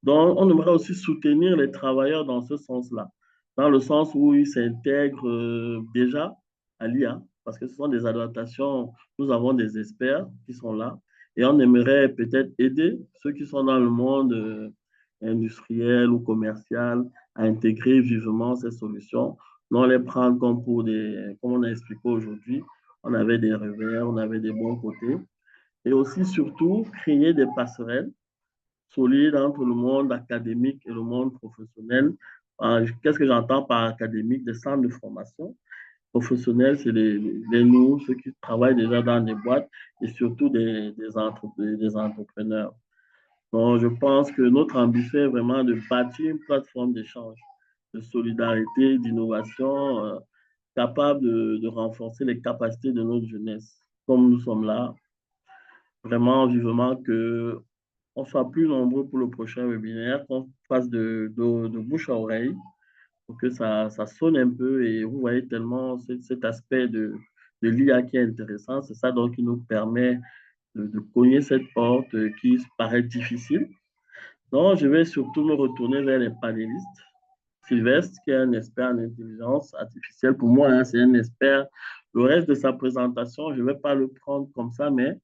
Donc, on aimerait aussi soutenir les travailleurs dans ce sens-là, dans le sens où ils s'intègrent déjà à l'IA, parce que ce sont des adaptations, nous avons des experts qui sont là, et on aimerait peut-être aider ceux qui sont dans le monde industriel ou commercial à intégrer vivement ces solutions, non les prendre comme pour des, comme on a expliqué aujourd'hui, on avait des revers, on avait des bons côtés, et aussi surtout créer des passerelles solide entre le monde académique et le monde professionnel. Qu'est-ce que j'entends par académique? Des centres de formation. Professionnels, c'est nous, ceux qui travaillent déjà dans des boîtes et surtout des entrepreneurs. Donc, je pense que notre ambition est vraiment de bâtir une plateforme d'échange, de solidarité, d'innovation, capable de renforcer les capacités de notre jeunesse. Comme nous sommes là, vraiment vivement que on soit plus nombreux pour le prochain webinaire, qu'on fasse de bouche à oreille pour que ça sonne un peu et vous voyez tellement cet aspect de l'IA qui est intéressant. C'est ça donc qui nous permet de cogner cette porte qui paraît difficile. Donc, je vais surtout me retourner vers les panélistes. Sylvestre, qui est un expert en intelligence artificielle, pour moi, hein, c'est un expert. Le reste de sa présentation, je ne vais pas le prendre comme ça, mais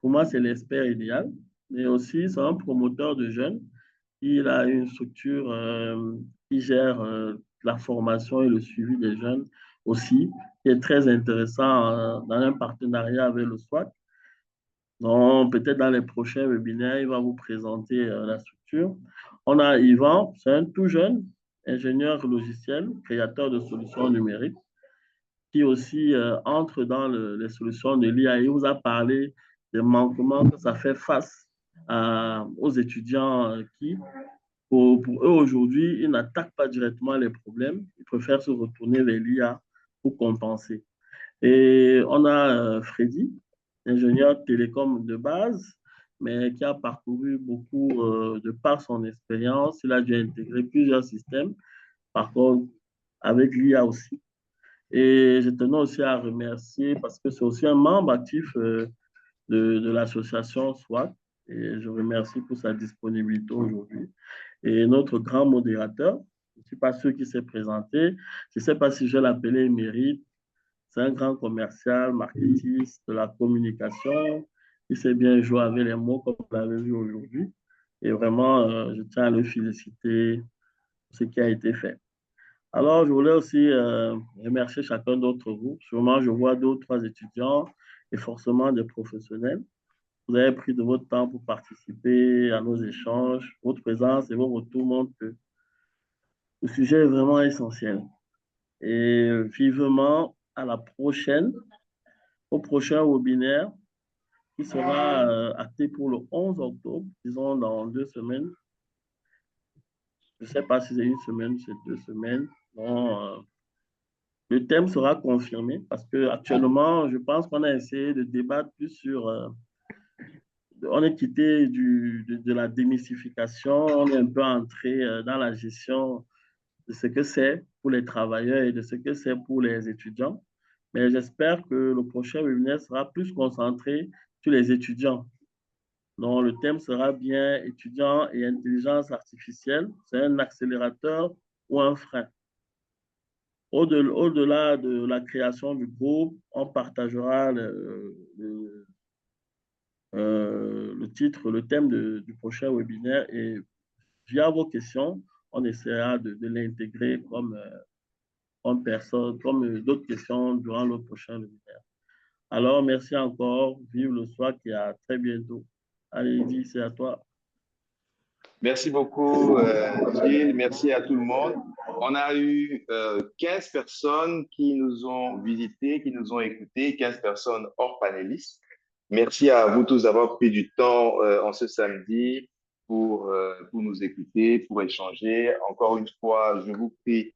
pour moi, c'est l'expert idéal. Mais aussi, c'est un promoteur de jeunes. Il a une structure qui gère la formation et le suivi des jeunes aussi, qui est très intéressant dans un partenariat avec le SWAT. Donc, peut-être dans les prochains webinaires, il va vous présenter la structure. On a Yvan, c'est un tout jeune ingénieur logiciel, créateur de solutions numériques, qui aussi entre dans les solutions de l'IA. Il vous a parlé des manquements que ça fait face aux étudiants qui, pour eux aujourd'hui, ils n'attaquent pas directement les problèmes, ils préfèrent se retourner vers l'IA pour compenser. Et on a Freddy, ingénieur télécom de base, mais qui a parcouru beaucoup de par son expérience. Il a dû intégrer plusieurs systèmes, par contre, avec l'IA aussi. Et je tenais aussi à remercier, parce que c'est aussi un membre actif de l'association SWAT, et je remercie pour sa disponibilité aujourd'hui. Et notre grand modérateur, je ne suis pas sûr qui s'est présenté, je ne sais pas si je l'appeler mérite, c'est un grand commercial, marketiste de la communication. Il sait bien jouer avec les mots comme vous l'avez vu aujourd'hui. Et vraiment, je tiens à le féliciter pour ce qui a été fait. Alors, je voulais aussi remercier chacun d'entre vous. Sûrement, je vois deux ou trois étudiants et forcément des professionnels. Vous avez pris de votre temps pour participer à nos échanges. Votre présence et vos retours montrent que le sujet est vraiment essentiel. Et vivement à la prochaine, au prochain webinaire qui sera acté pour le 11 octobre, disons dans 2 semaines. Je ne sais pas si c'est une semaine, c'est 2 semaines. Donc, le thème sera confirmé parce qu'actuellement, je pense qu'on a essayé de débattre plus sur... on est quitté de la démystification, on est un peu entré dans la gestion de ce que c'est pour les travailleurs et de ce que c'est pour les étudiants. Mais j'espère que le prochain webinaire sera plus concentré sur les étudiants. Donc, le thème sera bien étudiants et intelligence artificielle. C'est un accélérateur ou un frein. Au-delà de la création du groupe, on partagera le titre, le thème du prochain webinaire et via vos questions, on essaiera de l'intégrer comme personne, comme d'autres questions durant le prochain webinaire. Alors, merci encore. Vive le SWAC et à très bientôt. Allez, Eddy, c'est à toi. Merci beaucoup, Gilles. Merci à tout le monde. On a eu 15 personnes qui nous ont visités, qui nous ont écoutés, 15 personnes hors panélistes. Merci à vous tous d'avoir pris du temps en ce samedi pour nous écouter, pour échanger. Encore une fois, je vous prie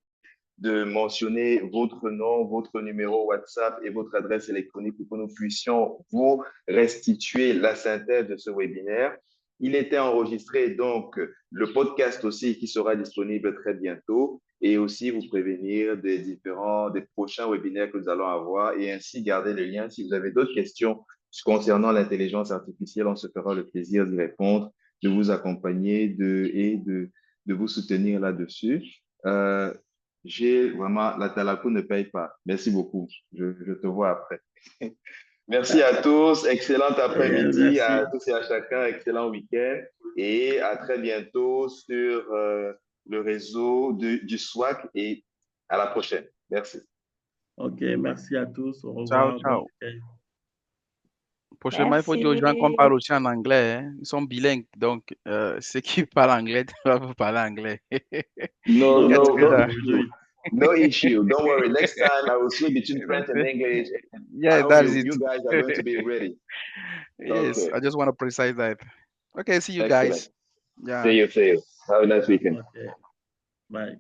de mentionner votre nom, votre numéro WhatsApp et votre adresse électronique pour que nous puissions vous restituer la synthèse de ce webinaire. Il était enregistré, donc le podcast aussi qui sera disponible très bientôt et aussi vous prévenir des prochains webinaires que nous allons avoir et ainsi garder le lien. Si vous avez d'autres questions concernant l'intelligence artificielle, on se fera le plaisir d'y répondre, de vous accompagner et de vous soutenir là-dessus. J'ai vraiment, la Talaco ne paye pas. Merci beaucoup. Je te vois après. Merci à tous. Excellent après-midi à tous et à chacun. Excellent week-end. Et à très bientôt sur le réseau du SWAC et à la prochaine. Merci. OK, merci à tous. Au revoir. Ciao, ciao. Bon Prochainement, il faut dire aux gens qu'on parle aussi en anglais. Hein. Ils sont bilingues, donc ceux qui parlent anglais doivent vous parler anglais. No issue. Don't worry. Next time I will switch between French and English. Yeah, that's it. You guys are going to be ready. Yes, okay. I just want to precise that. Okay, see you Excellent. guys. Yeah. See you. Have a nice weekend. Okay. Bye.